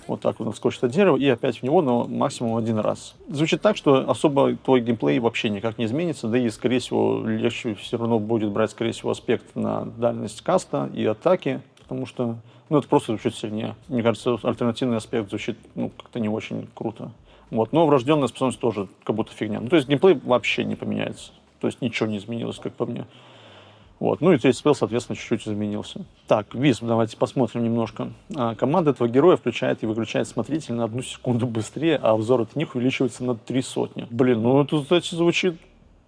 Вот так вот отскочит от дерева и опять в него, но максимум 1 раз. Звучит так, что особо твой геймплей вообще никак не изменится, да и, скорее всего, легче все равно будет брать, скорее всего, аспект на дальность каста и атаки, потому что, ну, это просто звучит сильнее. Мне кажется, альтернативный аспект звучит, ну, как-то не очень круто. Вот, но врожденная способность тоже как будто фигня. Ну, то есть геймплей вообще не поменяется. То есть ничего не изменилось, как по мне. Вот. Ну и третий спел, соответственно, чуть-чуть изменился. Так, Висп, давайте посмотрим немножко. Команда этого героя включает и выключает смотритель на 1 секунду быстрее, а обзор от них увеличивается на 300. Блин, ну это, кстати, звучит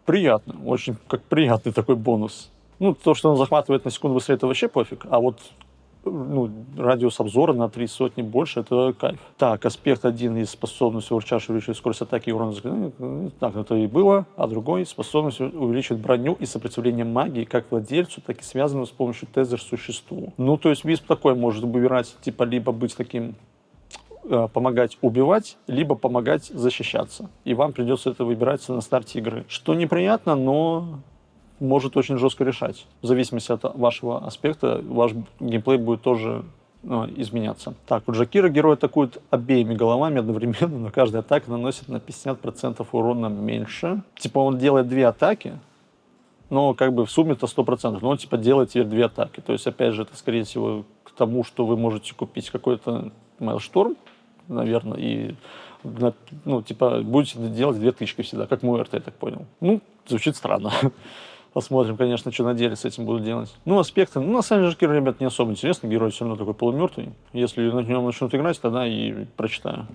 приятно. Очень как приятный такой бонус. Ну, то, что он захватывает на секунду быстрее, это вообще пофиг. А вот ну, радиус обзора на 300 больше, это кайф. Так, аспект один из способностей урчаши увеличивает скорость атаки и урона заклинания. Так, это и было. А другой способность увеличивает броню и сопротивление магии как владельцу, так и связанному с помощью тезер существу. Ну, то есть Висп такой может выбирать, типа, либо быть таким, помогать убивать, либо помогать защищаться. И вам придется это выбирать на старте игры. Что неприятно, но может очень жестко решать. В зависимости от вашего аспекта, ваш геймплей будет тоже изменяться. Так, у Джакира герой атакует обеими головами одновременно, но каждая атака наносит на 50% урона меньше. Типа он делает 2 атаки, но как бы в сумме это 100%. Но он типа делает теперь 2 атаки. То есть, опять же, это скорее всего к тому, что вы можете купить какой-то Maelstrom, наверное, и ну, типа, будете делать 2 тычки всегда, как Муэрт, я так понял. Ну, звучит странно. Посмотрим, конечно, что на деле с этим будут делать. Ну, аспекты. Ну, на самом деле, Джакира, ребят, не особо интересно. Герой все равно такой полумертвый. Если на нем начнут играть, тогда и прочитаю.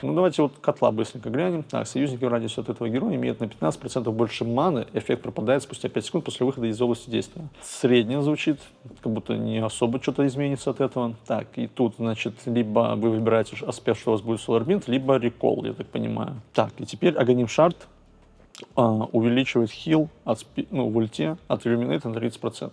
Ну, давайте вот котла быстренько глянем. Так, союзники в радиусе от этого героя имеют на 15% больше маны. Эффект пропадает спустя 5 секунд после выхода из области действия. Среднее звучит, как будто не особо что-то изменится от этого. Так, и тут, значит, либо вы выбираете аспект, что у вас будет Solar Bind, либо Recall, я так понимаю. Так, и теперь Аганим Шард увеличивает хил в ульте от Illuminate на 30%.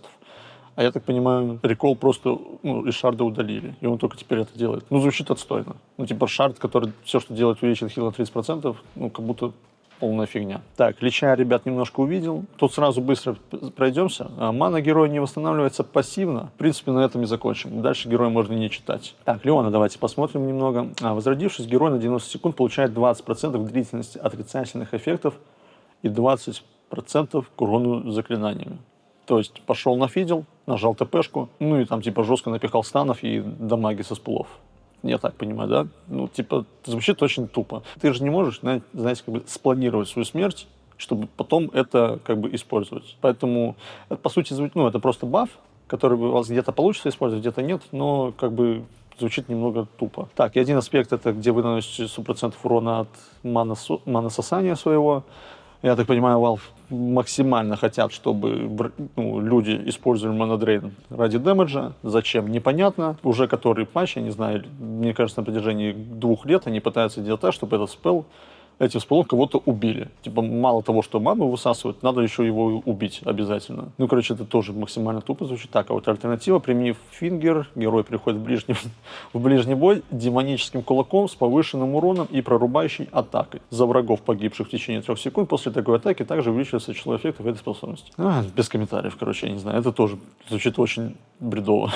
А я так понимаю, рекол просто из шарда удалили, и он только теперь это делает. Ну, звучит отстойно. Ну, типа шард, который все, что делает, увеличивает хил на 30%, ну, как будто полная фигня. Так, Лича, ребят, немножко увидел. Тут сразу быстро пройдемся. Мана героя не восстанавливается пассивно. В принципе, на этом и закончим. Дальше героя можно не читать. Так, Леона давайте посмотрим немного. Возродившись, герой на 90 секунд получает 20% длительности отрицательных эффектов и 20% к урону заклинаниями. То есть пошел нафидел, нажал ТПшку, ну и там типа жестко напихал станов и дамаги со спулов. Я так понимаю, да? Ну, типа, звучит очень тупо. Ты же не можешь, знаете, как бы спланировать свою смерть, чтобы потом это как бы использовать. Поэтому, это, по сути, ну, это просто баф, который у вас где-то получится использовать, где-то нет, но как бы звучит немного тупо. Так, и один аспект, это где вы наносите 100% урона от манососания своего. Я так понимаю, Valve максимально хотят, чтобы люди использовали монодрейн ради дэмэджа. Зачем? Непонятно. Уже который патч, я не знаю, мне кажется, на протяжении 2 лет они пытаются делать так, чтобы этот спелл, этим спеллом кого-то убили. Типа, мало того, что ману высасывают, надо еще его убить обязательно. Ну, короче, это тоже максимально тупо звучит. Так, а вот альтернатива, применив фингер, герой приходит в ближний бой демоническим кулаком с повышенным уроном и прорубающей атакой. За врагов, погибших в течение 3 секунд, после такой атаки также увеличивается число эффектов этой способности. Без комментариев, короче, я не знаю. Это тоже звучит очень бредово.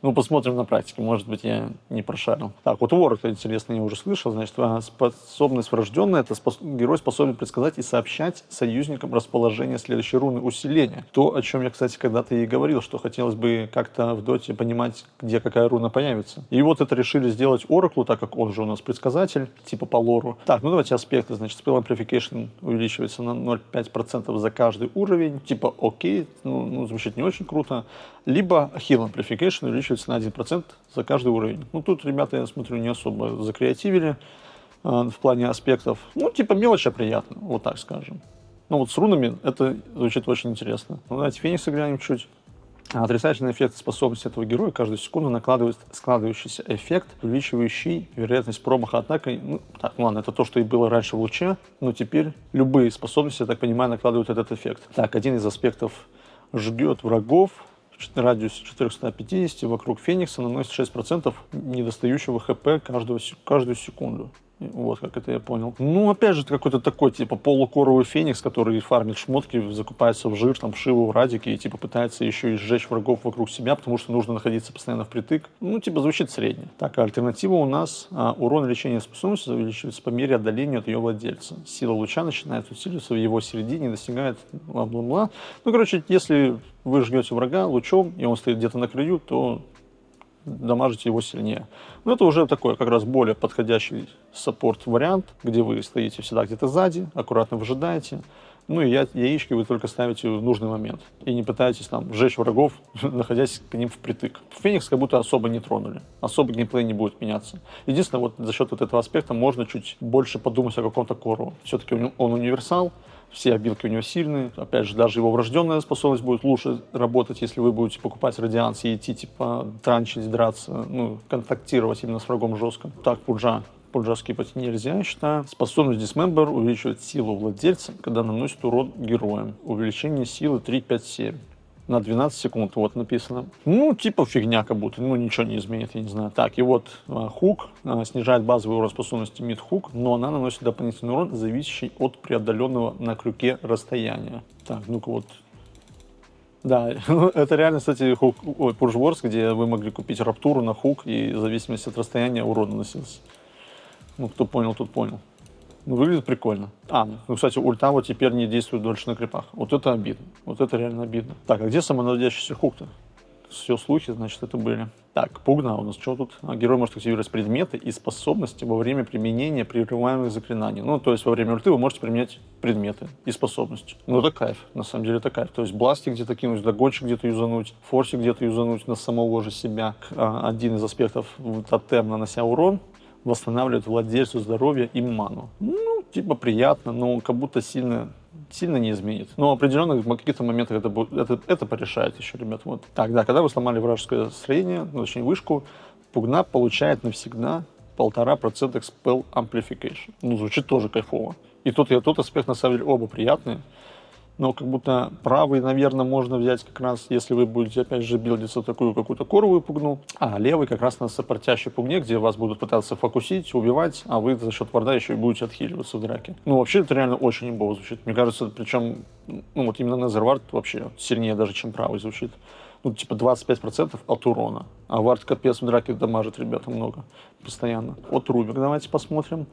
Ну, посмотрим на практике, может быть, я не прошарил. Так, вот War, это интересно, я уже слышал, значит, способность врожденная, это герой способен предсказать и сообщать союзникам расположение следующей руны усиления. То, о чем я, кстати, когда-то и говорил, что хотелось бы как-то в доте понимать, где какая руна появится. И вот это решили сделать Oracle, так как он же у нас предсказатель, типа по лору. Так, ну давайте аспекты, значит, Spell Amplification увеличивается на 0,5% за каждый уровень, типа окей, ну, звучит не очень круто. Либо Heal Amplification увеличивается на 1% за каждый уровень. Ну, тут ребята, я смотрю, не особо закреативили в плане аспектов. Ну, типа мелочь, а приятно, вот так скажем. Ну, вот с рунами это звучит очень интересно. Ну, давайте Феникса глянем чуть. Отрицательный эффект способности этого героя каждую секунду накладывает складывающийся эффект, увеличивающий вероятность промаха атакой. Ну, так, ну ладно, это то, что и было раньше в луче, но теперь любые способности, я так понимаю, накладывают этот эффект. Так, один из аспектов жгет врагов, в радиусе 450 вокруг Феникса наносит 6% недостающего ХП каждую секунду. Вот как это я понял. Ну, опять же, какой-то такой, типа, полукоровый Феникс, который фармит шмотки, закупается в жир, там, вшивы в радике и, типа, пытается еще и сжечь врагов вокруг себя, потому что нужно находиться постоянно впритык. Ну, типа, звучит средне. Так, альтернатива у нас урон лечения способности увеличивается по мере отдаления от ее владельца. Сила луча начинает усиливаться в его середине и достигает бла-бла-бла. Ну, короче, если вы жгете врага лучом, и он стоит где-то на краю, то дамажите его сильнее. Но это уже такой как раз более подходящий саппорт-вариант, где вы стоите всегда где-то сзади, аккуратно выжидаете, ну и яички вы только ставите в нужный момент. И не пытаетесь там сжечь врагов, находясь к ним впритык. Феникс как будто особо не тронули. Особо геймплей не будет меняться. Единственное, вот за счет вот этого аспекта можно чуть больше подумать о каком-то кору. Все-таки он универсал, все обилки у него сильные. Опять же, даже его врожденная способность будет лучше работать, если вы будете покупать радианс и идти, типа, транчить, драться, ну, контактировать именно с врагом жестко. Так, Пуджа скипать нельзя, я считаю. Способность Dismember увеличивает силу владельца, когда наносит урон героям. Увеличение силы 3-5-7. На 12 секунд, вот написано. Ну, типа фигня как будто, ну, ничего не изменит, я не знаю. Так, и вот хук снижает базовый урон способности мид-хук, но она наносит дополнительный урон, зависящий от преодоленного на крюке расстояния. Так, ну-ка вот. Да, это реально, кстати, Push Wars, где вы могли купить раптуру на хук, и в зависимости от расстояния урон наносился. Ну, кто понял, тот понял. Ну, выглядит прикольно. Ну, кстати, ульта вот теперь не действует дольше на крипах. Вот это обидно. Вот это реально обидно. Так, а где самонаводящийся хук-то? Все слухи, значит, это были. Так, пугна у нас. Что тут? Герой может активировать предметы и способности во время применения прерываемых заклинаний. Ну, то есть во время ульты вы можете применять предметы и способности. Ну, это кайф. На самом деле это кайф. То есть бластик где-то кинуть, догончик где-то юзануть, форсик где-то юзануть на самого же себя. Один из аспектов тотем, нанося урон, восстанавливает владельцу здоровья и ману. Ну, типа приятно, но как будто сильно не изменит. Но определенно в каких-то моментах это порешает еще, ребят. Вот. Так, да, когда вы сломали вражеское строение, ну, точнее вышку, пугна получает навсегда 1,5% Spell Amplification. Ну, звучит тоже кайфово. И тот аспект, на самом деле, оба приятные. Но как будто правый, наверное, можно взять как раз, если вы будете, опять же, билдиться такую какую-то коровую пугну, а левый как раз на сопортящей пугне, где вас будут пытаться фокусить, убивать, а вы за счет варда еще и будете отхиливаться в драке. Ну, вообще, это реально очень имбово звучит. Мне кажется, причем, ну, вот именно Незервард вообще сильнее даже, чем правый звучит. Ну, типа 25% от урона. А вард капец в драке дамажит, ребята, много. Постоянно. От Рубик давайте посмотрим.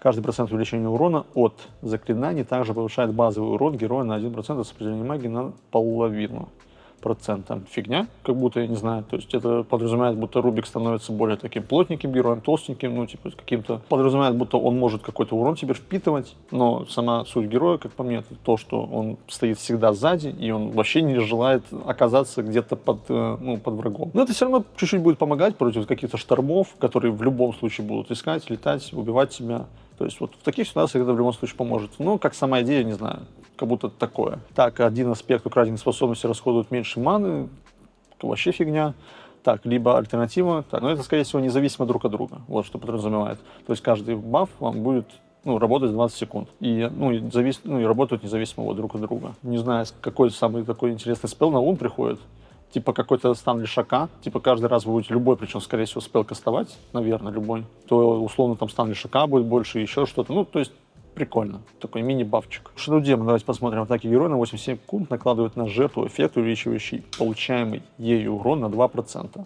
Каждый процент увеличения урона от заклинаний также повышает базовый урон героя на 1% от сопротивления магии на 0,5%. Фигня, как будто, я не знаю, то есть это подразумевает, будто Рубик становится более таким плотненьким героем, толстеньким, ну, типа, каким-то, подразумевает, будто он может какой-то урон теперь впитывать, но сама суть героя, как по мне, это то, что он стоит всегда сзади, и он вообще не желает оказаться где-то под врагом. Но это все равно чуть-чуть будет помогать против каких-то штормов, которые в любом случае будут искать, летать, убивать себя. То есть вот в таких ситуациях это в любом случае поможет. Но как сама идея, не знаю, как будто такое. Так, один аспект украденной способности расходует меньше маны, вообще фигня. Так, либо альтернатива, но это, скорее всего, независимо друг от друга, вот что подразумевает. То есть каждый баф вам будет, ну, работать 20 секунд. И работают независимо друг от друга. Не знаю, какой самый такой интересный спел на ум приходит. Типа какой-то стан лишака, типа каждый раз вы будете любой, причем, скорее всего, спел кастовать, наверное, любой, то условно там стан лишака будет больше, еще что-то. Ну, то есть прикольно. Такой мини-бафчик. Shadow Demon, давайте посмотрим. Атаки героя на 8 секунд накладывают на жертву эффект, увеличивающий получаемый ею урон на 2%.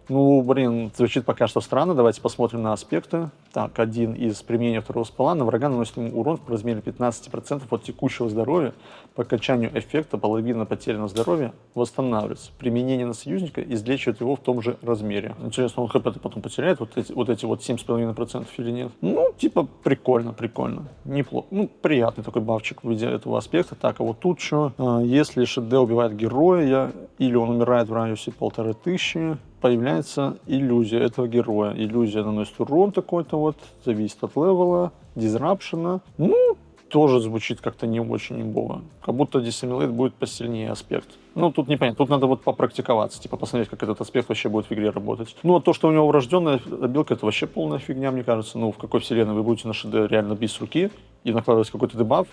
Ну, блин, звучит пока что странно. Давайте посмотрим на аспекты. Так, один из применения второго спала на врага наносит ему урон в размере 15% от текущего здоровья. По окончанию эффекта половина потерянного здоровья восстанавливается. Применение на союзника излечивает его в том же размере. Интересно, он хп потом потеряет вот эти 7,5% или нет? Ну, типа, прикольно. Неплохо. Ну, приятный такой бафчик в виде этого аспекта. Так, а вот тут что? Если ШД убивает героя, или он умирает в радиусе 1500, появляется иллюзия этого героя. Иллюзия наносит урон такой-то вот, зависит от левела, дизрапшена. Ну, тоже звучит как-то не очень имбово. Как будто Dissimulate будет посильнее аспект. Ну, тут непонятно. Тут надо вот попрактиковаться, типа посмотреть, как этот аспект вообще будет в игре работать. Ну, а то, что у него врожденная обилка, это вообще полная фигня, мне кажется. Ну, в какой вселенной вы будете на ШД реально бить с руки, и накладывается какой-то дебаф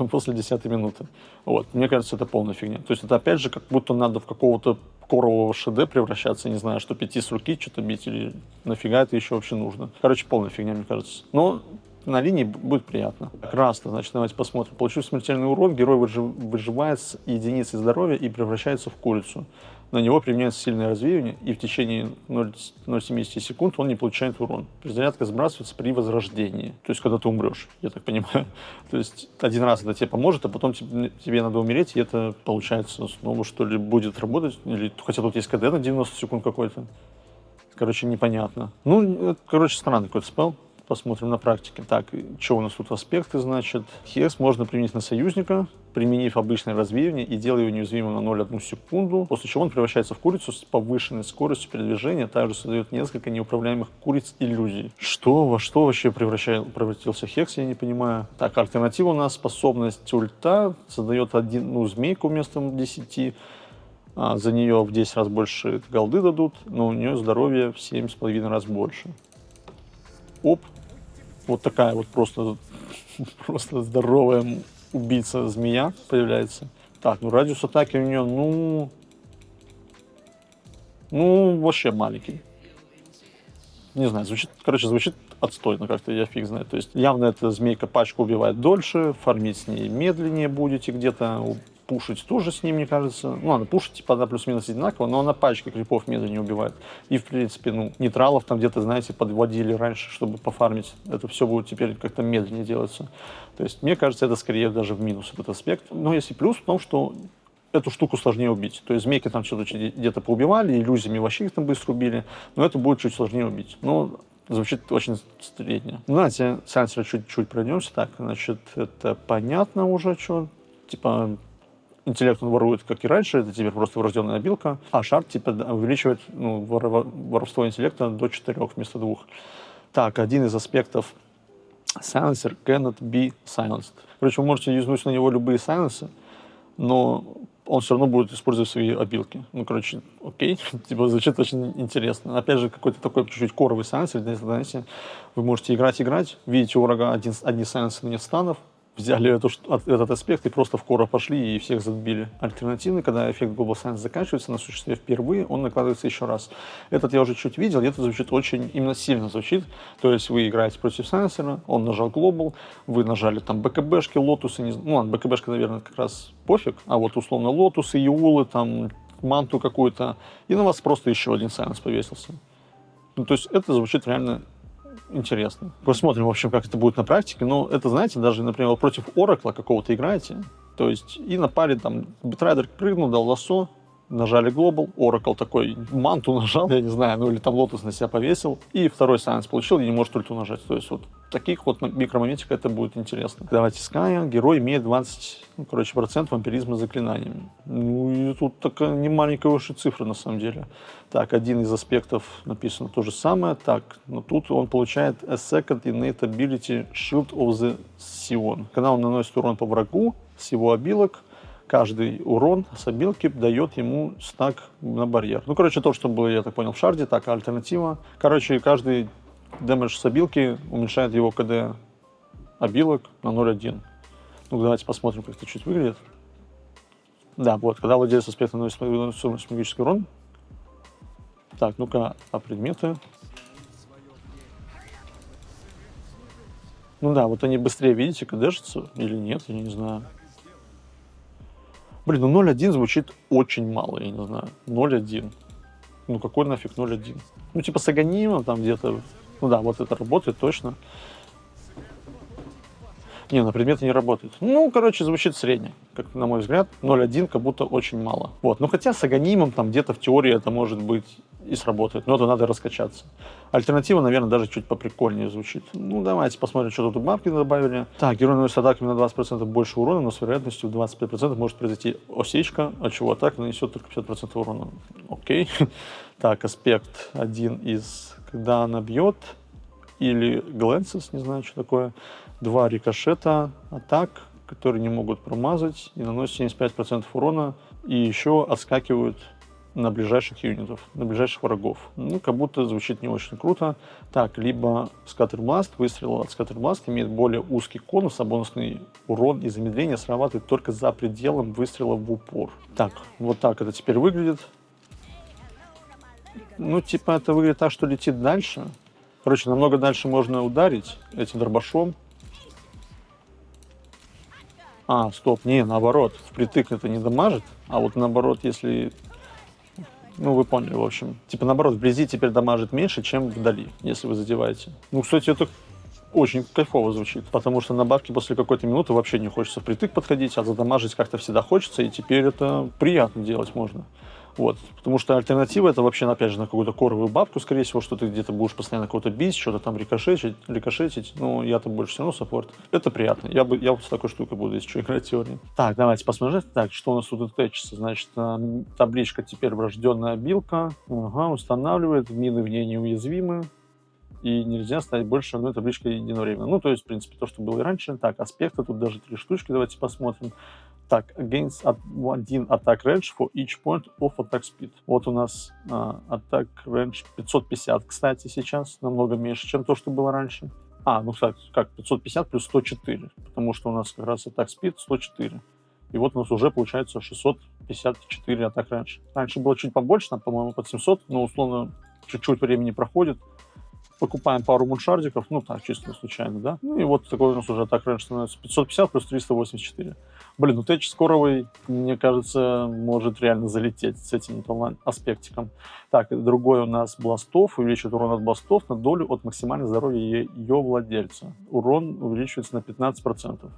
после 10 минуты. Вот. Мне кажется, это полная фигня. То есть это опять же как будто надо в какого-то корового ШД превращаться, не знаю, что 5 с руки что-то бить, или нафига это еще вообще нужно. Короче, полная фигня, мне кажется. Но на линии будет приятно. Красный, значит, давайте посмотрим. Получив смертельный урон, герой выживает с единицей здоровья и превращается в курицу. На него применяется сильное развеивание, и в течение 0,70 секунд он не получает урон. Перезарядка сбрасывается при возрождении. То есть, когда ты умрешь, я так понимаю. То есть, один раз это тебе поможет, а потом тебе надо умереть, и это, получается, снова, что ли, будет работать. Или, хотя тут есть КД на 90 секунд какой-то. Короче, непонятно. Ну, короче, странный какой-то спелл. Посмотрим на практике. Так, что у нас тут аспекты, значит. Хекс можно применить на союзника, применив обычное развеивание и делая его неуязвимым на 0,1 секунду, после чего он превращается в курицу с повышенной скоростью передвижения, также создает несколько неуправляемых куриц иллюзий. Во что вообще превратился Хекс, я не понимаю. Так, альтернатива у нас способность ульта, создает змейку вместо 10, за нее в 10 раз больше голды дадут, но у нее здоровье в 7,5 раз больше. Оп. Вот такая вот просто здоровая убийца-змея появляется. Так, ну радиус атаки у нее, вообще маленький. Не знаю, звучит отстойно как-то, я фиг знает. То есть явно эта змейка пачку убивает дольше, фармить с ней медленнее будете где-то, пушить тоже с ним, мне кажется. Ну, ладно, пушить типа она плюс-минус одинаково, но она пачкой крипов медленнее убивает. И, в принципе, нейтралов там где-то, знаете, подводили раньше, чтобы пофармить. Это все будет теперь как-то медленнее делаться. То есть, мне кажется, это скорее даже в минус этот аспект. Но если плюс в том, что эту штуку сложнее убить. То есть змейки там что-то где-то поубивали, иллюзиями вообще их там быстро убили, но это будет чуть сложнее убить. Но звучит очень средне. Давайте сенсора чуть-чуть пройдемся. Так, значит, это понятно уже, что, типа, интеллект он ворует, как и раньше, это теперь просто врожденная обилка, а шард типа увеличивает воровство интеллекта до 4 вместо 2. Так, один из аспектов silencer cannot be silenced. Короче, вы можете юзнуть на него любые сайленсы, но он все равно будет использовать свои обилки. Ну, короче, окей, типа звучит очень интересно. Опять же, какой-то такой чуть-чуть коровый сайленсер, знаете, вы можете играть, видите у врага одни сайленсы, нет станов, взяли этот аспект и просто в коро пошли и всех забили. Альтернативный, когда эффект Global Silence заканчивается на существе впервые, он накладывается еще раз. Этот я уже чуть видел, и это звучит очень, именно сильно звучит. То есть вы играете против сайленсера, он нажал Global, вы нажали там БКБшки, лотусы, БКБшка, наверное, как раз пофиг, а вот условно лотусы, юлы, там, манту какую-то, и на вас просто еще один сайленс повесился. Ну, то есть это звучит реально интересно. Посмотрим, в общем, как это будет на практике. Но это, знаете, даже, например, против Оракла какого-то играете, то есть и на паре там Битрайдер прыгнул, дал лассо, нажали Global, Оракл такой манту нажал, я не знаю, или там лотус на себя повесил, и второй сайенс получил, и не может ульту нажать. То есть вот таких вот микромоментиков это будет интересно. Давайте Ская. Герой имеет 20% вампиризма заклинаниями. Ну и тут такая не маленькая уж и цифра на самом деле. Так, один из аспектов написано то же самое. Так, но тут он получает a second innate ability Shield of the Sion. Когда он наносит урон по врагу с его обилок, каждый урон с обилки дает ему стак на барьер. Ну, короче, то, что было, я так понял, в шарде, так, альтернатива. Короче, каждый дэмэдж с обилки уменьшает его КД обилок на 0,1. Ну, давайте посмотрим, как это чуть выглядит. Да, вот, когда владелец аспекта наносит магический урон. Так, ну-ка, а предметы? Ну да, вот они быстрее, видите, КДшатся или нет, я не знаю. Блин, ну 0,1 звучит очень мало, я не знаю. 0,1. Ну какой нафиг 0,1? Ну типа с Аганимом там где-то... Ну да, вот это работает точно. Не, на предметы не работает. Ну, короче, звучит средне, как на мой взгляд. 0,1 как будто очень мало. Вот, ну хотя с Аганимом там где-то в теории это может быть и сработает, но это надо раскачаться. Альтернатива, наверное, даже чуть поприкольнее звучит. Ну, давайте посмотрим, что тут бабки добавили. Так, герой наносит атаками на 20% больше урона, но с вероятностью в 25% может произойти осечка, от чего атака нанесет только 50% урона. Окей. Так, аспект один из, когда она бьет, или Гленсис, не знаю, что такое. 2 рикошета атак, которые не могут промазать, и наносят 75% урона, и еще отскакивают на ближайших юнитов, на ближайших врагов. Ну, как будто звучит не очень круто. Так, либо скаттербласт, выстрел от скаттербласта имеет более узкий конус, а бонусный урон и замедление срабатывает только за пределом выстрела в упор. Так, вот так это теперь выглядит. Ну, типа это выглядит так, что летит дальше. Короче, намного дальше можно ударить этим дробашом. А, стоп, не, наоборот, впритык это не дамажит, а вот наоборот, если... Ну, вы поняли, в общем. Типа, наоборот, вблизи теперь дамажит меньше, чем вдали, если вы задеваете. Ну, кстати, это очень кайфово звучит, потому что на бабке после какой-то минуты вообще не хочется впритык подходить, а задамажить как-то всегда хочется, и теперь это приятно делать можно. Вот, потому что альтернатива это вообще, опять же, на какую-то коровую бабку, скорее всего, что ты где-то будешь постоянно кого-то бить, что-то там рикошетить, ну, я-то больше все равно саппорт. Это приятно, я вот с такой штукой буду, если что, играть в теории. Так, давайте посмотрим, так, что у нас тут течится, значит, табличка теперь врожденная обилка, ага, устанавливает, мины в ней неуязвимы, и нельзя ставить больше одной табличкой единовременно. Ну, то есть, в принципе, то, что было и раньше. Так, аспекты, тут даже 3 штучки, давайте посмотрим. Так, against один attack range for each point of attack speed. Вот у нас attack range 550, кстати, сейчас, намного меньше, чем то, что было раньше. А, ну, кстати, как, 550 плюс 104, потому что у нас как раз attack speed 104. И вот у нас уже получается 654 attack range. Раньше было чуть побольше, там, по-моему, под 700, но, условно, чуть-чуть времени проходит. Покупаем пару муншардиков, ну так, чисто случайно, да. Ну и вот такой у нас уже атак раньше становится 550 плюс 384. Блин, ну Тэч скоровый, мне кажется, может реально залететь с этим аспектиком. Так, другой у нас бластов, увеличивает урон от бластов на долю от максимального здоровья ее владельца. Урон увеличивается на 15%.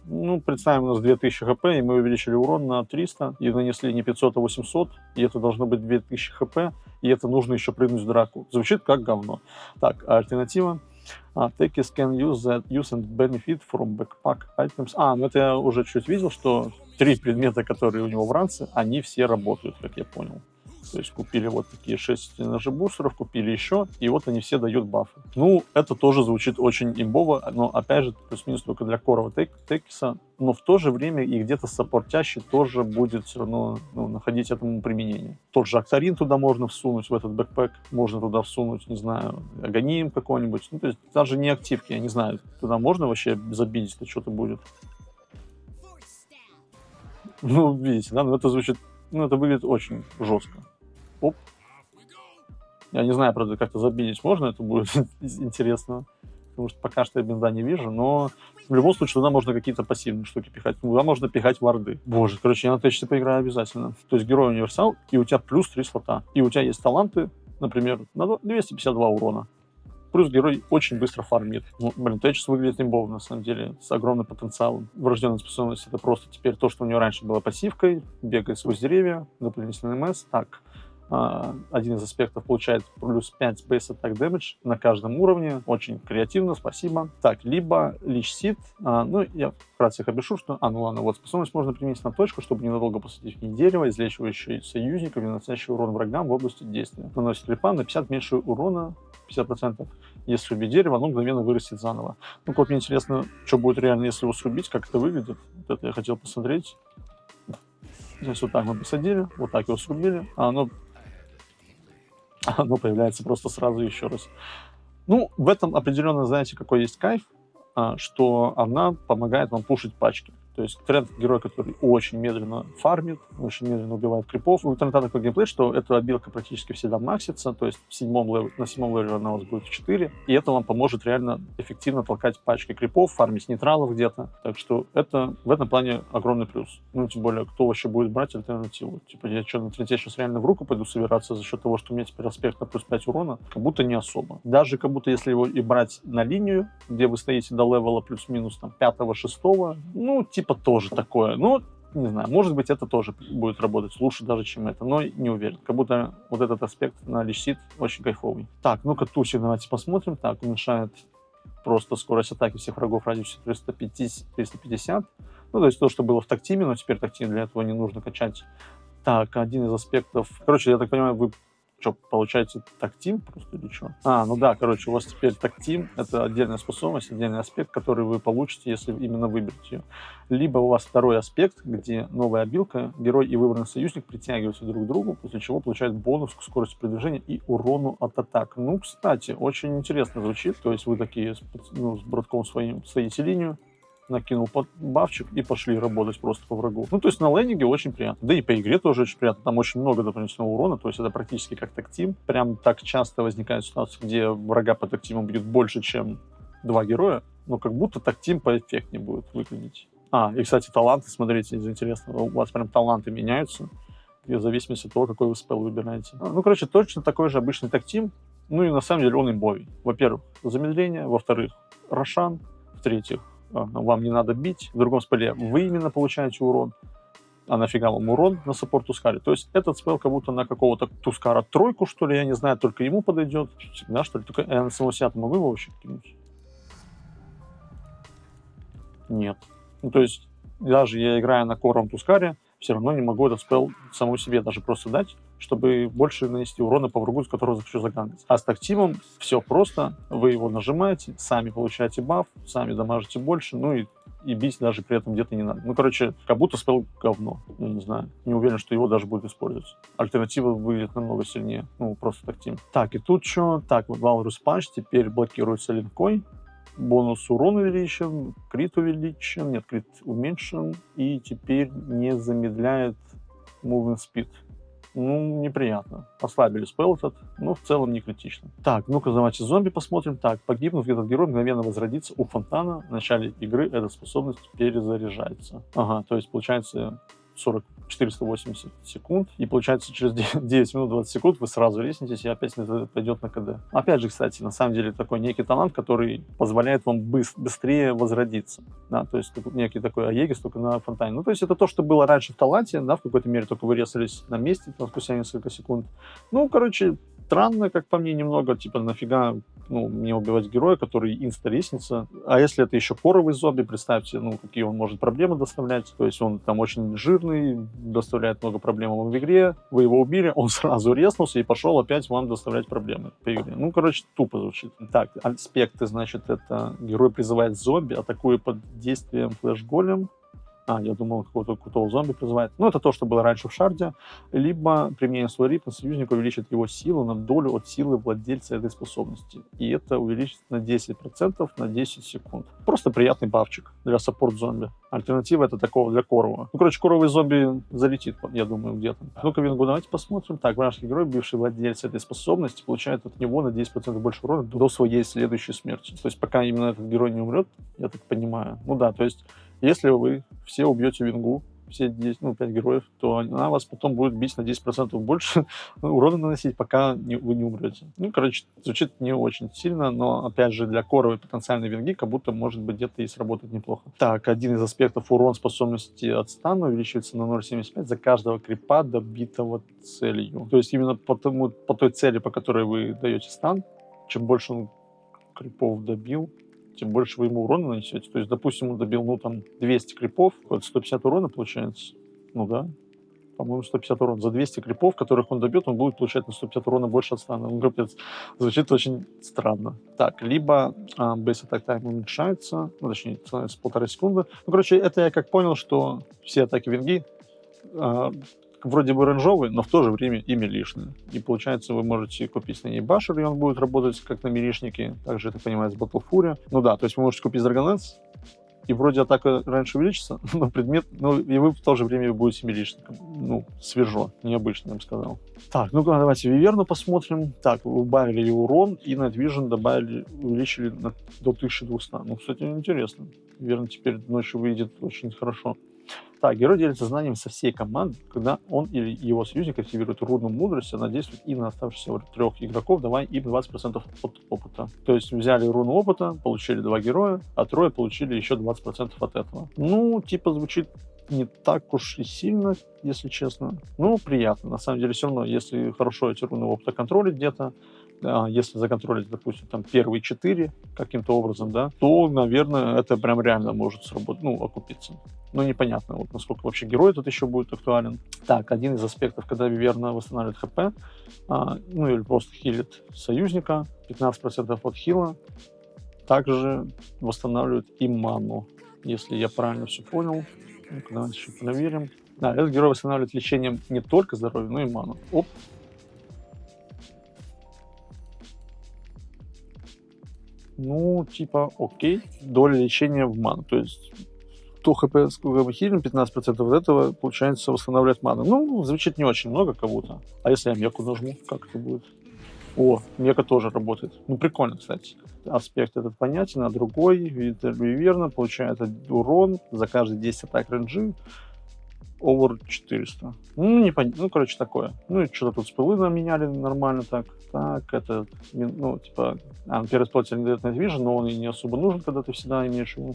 Ну, представим, у нас 2000 хп, и мы увеличили урон на 300, и нанесли не 500, а 800, и это должно быть 2000 хп, и это нужно еще прыгнуть в драку. Звучит как говно. Так, а альтернатива? Techies can use and benefit from backpack items. Ну это я уже чуть видел, что 3 предмета, которые у него в ранце, они все работают, как я понял. То есть купили вот такие 6 ножебустеров, купили еще, и вот они все дают бафы. Ну, это тоже звучит очень имбово, но, опять же, плюс-минус только для корова Текиса, но в то же время и где-то саппортящий тоже будет все равно находить этому применение. Тот же Акторин туда можно всунуть, в этот бэкпэк, можно туда всунуть, не знаю, Аганим какой-нибудь, ну, то есть даже не активки, я не знаю, туда можно вообще забить, если что-то будет. Ну, видите, да, но это звучит, ну, это выглядит очень жестко. Оп. Я не знаю, правда, как-то забилить можно, это будет интересно, потому что пока что я бинда не вижу, но в любом случае туда можно какие-то пассивные штуки пихать, туда можно пихать варды. Боже, короче, я на Тэчсе поиграю обязательно. То есть герой универсал, и у тебя плюс 3 слота, и у тебя есть таланты, например, на 252 урона. Плюс герой очень быстро фармит. Ну, блин, Тэчс выглядит имбово, на самом деле, с огромным потенциалом. Врожденная способность — это просто теперь то, что у него раньше было пассивкой, бегает сквозь деревья, дополнительный МС. Так, один из аспектов получает плюс 5 base attack damage на каждом уровне. Очень креативно, спасибо. Так, либо Lich Seed. Ну, я вкратце их опишу, что... ну ладно, вот способность можно применить на точку, чтобы ненадолго посадить в ней дерево, излечивающее союзников и наносящий урон врагам в области действия. Наносит крипам на 50 меньше урона, 50%. Если убить дерево, оно мгновенно вырастет заново. Ну, вот мне интересно, что будет реально, если его срубить, как это выглядит. Вот это я хотел посмотреть. Здесь вот так мы посадили, вот так его срубили, а оно появляется просто сразу еще раз. Ну, в этом определенно, знаете, какой есть кайф, что она помогает вам пушить пачки. То есть тренд — герой, который очень медленно фармит, очень медленно убивает крипов. У тренда такой геймплей, что эта обилка практически всегда максится, то есть на 7 левеле она у вас будет в 4, и это вам поможет реально эффективно толкать пачки крипов, фармить нейтралов где-то. Так что это в этом плане огромный плюс. Ну, тем более, кто вообще будет брать альтернативу? Типа, я что, на тренде сейчас реально в руку пойду собираться за счет того, что у меня теперь аспект на плюс 5 урона? Как будто не особо. Даже как будто если его и брать на линию, где вы стоите до левела плюс-минус там 5-6, ну, типа тоже такое. Ну, не знаю, может быть, это тоже будет работать лучше даже, чем это, но не уверен. Как будто вот этот аспект на Lich Seed очень кайфовый. Так, ну-ка, тусик давайте посмотрим. Так, уменьшает просто скорость атаки всех врагов в радиусе 350. Ну, то есть то, что было в тактиме, но теперь тактим для этого не нужно качать. Так, один из аспектов... Короче, я так понимаю, вы Что, получаете тактим просто или что? Ну да, короче, у вас теперь тактим — это отдельная способность, отдельный аспект, который вы получите, если именно выберете ее. Либо у вас второй аспект, где новая обилка, герой и выбранный союзник притягиваются друг к другу, после чего получают бонус к скорости передвижения и урону от атак. Ну, кстати, очень интересно звучит, то есть вы такие с братком своим стоите линию, накинул бафчик и пошли работать просто по врагу. Ну, то есть на лейнинге очень приятно. Да и по игре тоже очень приятно. Там очень много дополнительного урона, то есть это практически как тактим. Прям так часто возникает ситуация, где врага по тактиму бьют больше, чем 2 героя, но как будто тактим поэффектнее будет выглядеть. И, кстати, таланты, смотрите, из интересного, у вас прям таланты меняются, в зависимости от того, какой вы спел выбираете. Ну, короче, точно такой же обычный тактим. Ну и на самом деле он имбовый. Во-первых, замедление, во-вторых, Рошан, в-третьих, вам не надо бить. В другом спеле вы именно получаете урон. А нафига вам урон на саппорт Тускаре? То есть этот спел как будто на какого-то Тускара тройку, что ли, я не знаю, только ему подойдет. Всегда, что ли? Только я на самого себя могу его вообще кинуть? Нет. Ну, то есть даже я играю на коровом Тускаре, все равно не могу этот спел самому себе даже просто дать, чтобы больше нанести урона по врагу, с которого захочу заганить. А с тактимом все просто. Вы его нажимаете, сами получаете баф, сами дамажите больше, ну и бить даже при этом где-то не надо. Ну, короче, как будто спел говно. Я не знаю. Не уверен, что его даже будет использовать. Альтернатива выглядит намного сильнее. Ну, просто тактим. Так, и тут что? Так, вот Valorous Punch теперь блокируется линкой. Бонус урон увеличен, крит увеличен, нет, крит уменьшен, и теперь не замедляет movement speed. Ну, неприятно. Ослабили спел этот, но в целом не критично. Так, ну-ка давайте зомби посмотрим. Так, погибнув, этот герой мгновенно возродится у фонтана. В начале игры эта способность перезаряжается. Ага, то есть получается 480 секунд, и получается через 9 минут 20 секунд вы сразу резнитесь, и опять это пойдет на КД. Опять же, кстати, на самом деле такой некий талант, который позволяет вам быстрее возродиться, да, то есть некий такой Аегис только на фонтане. Ну, то есть это то, что было раньше в таланте, да, в какой-то мере только вы резались на месте, там, спустя несколько секунд. Ну, короче, странно, как по мне, немного, типа, нафига, ну, мне убивать героя, который инста-лестница. А если это еще коровый зомби, представьте, ну, какие он может проблемы доставлять. То есть он там очень жирный, доставляет много проблем вам в игре. Вы его убили, он сразу резнулся и пошел опять вам доставлять проблемы по игре. Ну, короче, тупо звучит. Так, аспекты, значит, это герой призывает зомби, атакуя под действием флэш-голем. Я думал, какого-то крутого зомби призывает. Ну, это то, что было раньше в шарде. Либо применение слой рип на союзника увеличит его силу на долю от силы владельца этой способности. И это увеличит на 10% на 10 секунд. Просто приятный бафчик для саппорт-зомби. Альтернатива это такого для корового. Ну, короче, коровый зомби залетит, я думаю, где-то. Ну-ка, Вингу, давайте посмотрим. Так, вражеский герой, бывший владелец этой способности, получает от него на 10% больше урона до своей следующей смерти. То есть пока именно этот герой не умрет, я так понимаю. Ну да, то есть если вы все убьете Вингу, все 10, 5 героев, то она вас потом будет бить на 10% больше урона наносить, пока вы не умрете. Ну, короче, звучит не очень сильно, но, опять же, для коровой потенциальной винги как будто, может быть, где-то и сработать неплохо. Так, один из аспектов урон способности от стана увеличивается на 0,75 за каждого крипа, добитого целью. То есть именно по той цели, по которой вы даете стан, чем больше он крипов добил, тем больше вы ему урона нанесете. То есть, допустим, он добил, 200 крипов, 150 урона получается. Ну да, по-моему, 150 урона. За 200 крипов, которых он добьет, он будет получать на 150 урона больше от стана. Ну, капец. Звучит очень странно. Так, либо base attack time уменьшается, точнее, становится 1,5 секунды. Ну, короче, это я как понял, что все атаки винги вроде бы рейнджовые, но в то же время и милишные. И получается, вы можете купить на ней башер, и он будет работать как на милишнике. Также, я так понимаю, с Battle Fury. Ну да, то есть вы можете купить Драгонлэнс, и вроде атака раньше увеличится, но предмет, и вы в то же время будете милишником. Ну, свежо, необычно, я бы сказал. Так, ну-ка, давайте Виверну посмотрим. Так, убавили урон, и Night Vision увеличили до 1200. Ну, кстати, интересно. Виверна теперь ночью выйдет очень хорошо. Так, герой делится знанием со всей команды. Когда он или его союзник активирует руну мудрости, она действует и на оставшихся 3 игроков, давая им 20% от опыта. То есть взяли руну опыта, получили 2 героя, а 3 получили еще 20% от этого. Ну, типа звучит не так уж и сильно, если честно. Ну, приятно. На самом деле, все равно, если хорошо эти руны опыта контролить где-то, если законтролить, допустим, там первые 4 каким-то образом, да, то, наверное, это прям реально может сработать, ну, окупиться. Но непонятно, вот насколько вообще герой тут еще будет актуален. Так, один из аспектов, когда Виверна восстанавливает ХП, ну или просто хилит союзника, 15% от хила, также восстанавливает и ману, если я правильно все понял. Ну-ка, давайте еще проверим. Да, этот герой восстанавливает лечением не только здоровье, но и ману. Оп. Ну, типа, окей. Доля лечения в ману. То есть, то ХП, сколько мы хилим, 15% от этого, получается, восстанавливает ману. Ну, звучит не очень много кого-то. А если я меку нажму, как это будет? О, мека тоже работает. Ну, прикольно, кстати. Аспект этот понятен, а другой, Виверна, получает урон за каждые 10 атак ренджи. Over 400. Ну, не пон... ну, короче, такое. Ну, и что-то тут спылы наменяли нормально так. Так, это, ну, типа, первый исполнитель не дает Night Vision, но он и не особо нужен, когда ты всегда имеешь его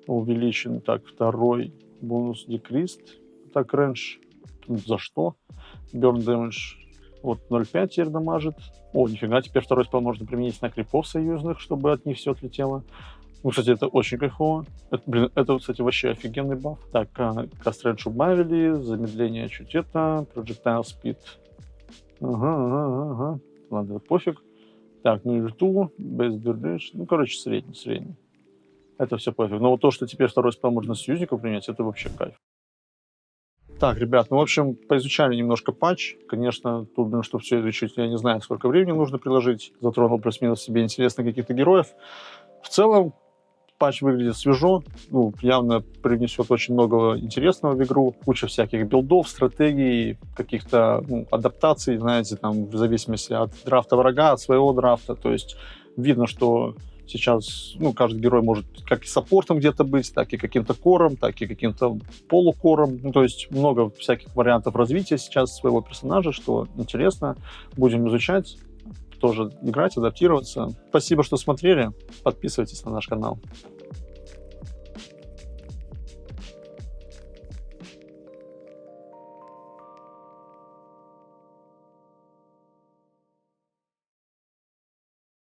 увеличен. Так, второй бонус Decreased. Так, рейндж. За что? Burn Damage. Вот 0.5 теперь дамажит. О, нифига, теперь второй спел можно применить на крипов союзных, чтобы от них все отлетело. Ну, кстати, это очень кайфово. Это, кстати, вообще офигенный баф. Так, Cast Range убавили, замедление чуть это, Projectile Speed. Ага. Ладно, пофиг. Так, ну и рту, Base Duration. Ну, короче, средний. Это все пофиг. Но вот то, что теперь второй спел можно союзнику применять, это вообще кайф. Так, ребят, ну, в общем, поизучали немножко патч. Конечно, тут, блин, чтобы все изучить, я не знаю, сколько времени нужно приложить. Затронул плюс-минус себе интересно каких-то героев. В целом, патч выглядит свежо, ну, явно привнесет очень много интересного в игру, куча всяких билдов, стратегий, каких-то адаптаций, знаете, там, в зависимости от драфта врага, от своего драфта, то есть видно, что сейчас, ну, каждый герой может как и саппортом где-то быть, так и каким-то кором, так и каким-то полукором, ну, то есть много всяких вариантов развития сейчас своего персонажа, что интересно, будем изучать, тоже играть, адаптироваться. Спасибо, что смотрели. Подписывайтесь на наш канал.